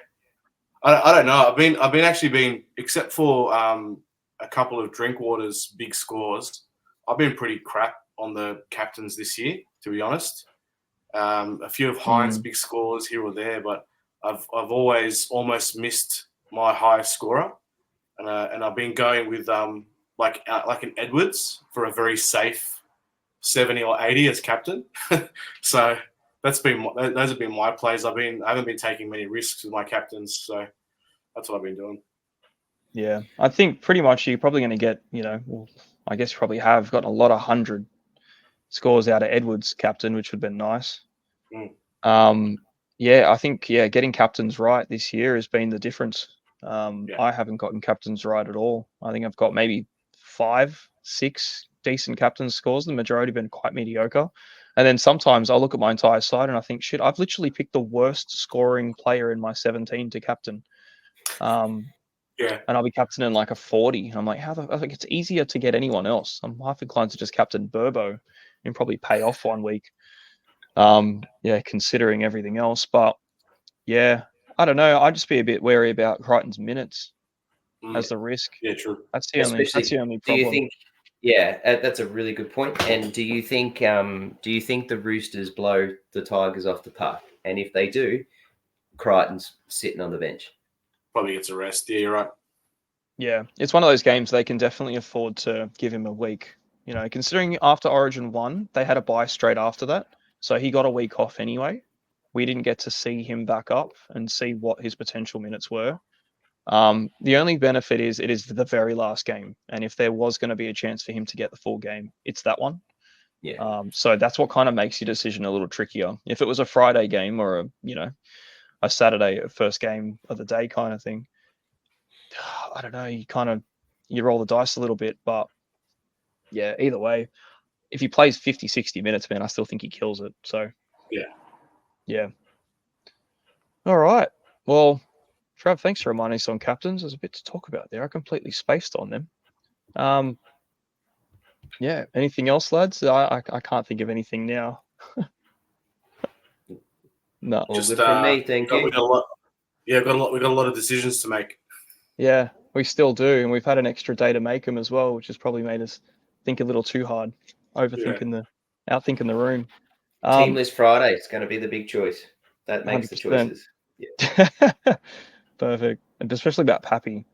I don't know. I've been except for a couple of Drinkwater's big scores, I've been pretty crap on the captains this year, to be honest. A few of Hines' big scores here or there, but I've always almost missed my highest scorer, and I've been going with like an Edwards for a very safe 70 or 80 as captain. So those have been my plays. I haven't been taking many risks with my captains, so that's what I've been doing. Yeah, I think pretty much you're probably going to get, I guess you probably have gotten a lot of 100 scores out of Edwards captain, which would have been nice. Yeah, I think getting captains right this year has been the difference. I haven't gotten captains right at all. I think I've got maybe 5, 6 decent captain scores. The majority have been quite mediocre. And then sometimes I look at my entire side and I think, shit, I've literally picked the worst scoring player in my 17 to captain. And I'll be captaining like a 40. And I'm like, I think it's easier to get anyone else. I'm half inclined to just captain Burbo and probably pay off one week. Considering everything else. But yeah, I don't know. I'd just be a bit wary about Crichton's minutes as the risk. Yeah, true. That's the only problem. Do you think? Yeah, that's a really good point. And do you think the Roosters blow the Tigers off the park? And if they do, Crichton's sitting on the bench. Probably gets a rest. Yeah, you're right. Yeah, it's one of those games they can definitely afford to give him a week. You know, considering after Origin 1, they had a bye straight after that. So he got a week off anyway. We didn't get to see him back up and see what his potential minutes were. The only benefit is it is the very last game. And if there was going to be a chance for him to get the full game, it's that one. Yeah. So that's what kind of makes your decision a little trickier. If it was a Friday game or a Saturday first game of the day kind of thing, I don't know, you roll the dice a little bit, but yeah, either way, if he plays 50, 60 minutes, man, I still think he kills it. So yeah. All right. Well, Trav, thanks for reminding us on captains. There's a bit to talk about there. I completely spaced on them. Yeah. Anything else, lads? I can't think of anything now. No. All good from me. Thank you. We got a lot. Yeah, we got a lot of decisions to make. Yeah, we still do, and we've had an extra day to make them as well, which has probably made us think a little too hard, outthinking the room. Teamless Friday is going to be the big choice. That makes 100%. The choices. Yeah. Perfect, and especially about Pappy.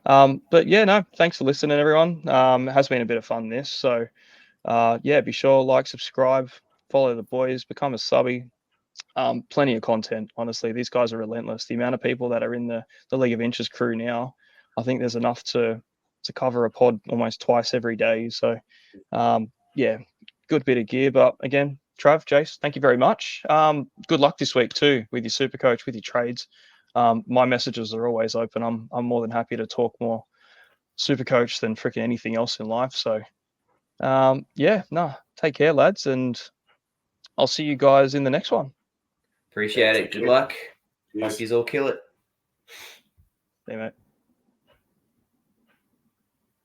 But yeah, no, thanks for listening, everyone. It has been a bit of fun this, so be sure like, subscribe, follow the boys, become a subby. Plenty of content, honestly. These guys are relentless. The amount of people that are in the League of Inches crew now, I think there's enough to cover a pod almost twice every day. So good bit of gear. But again, Trav, Jase, thank you very much. Good luck this week too with your Supercoach, with your trades. My messages are always open. I'm more than happy to talk more Supercoach than freaking anything else in life. So take care, lads, and I'll see you guys in the next one. Appreciate it. Good luck. Hope you all kill it. See you, mate.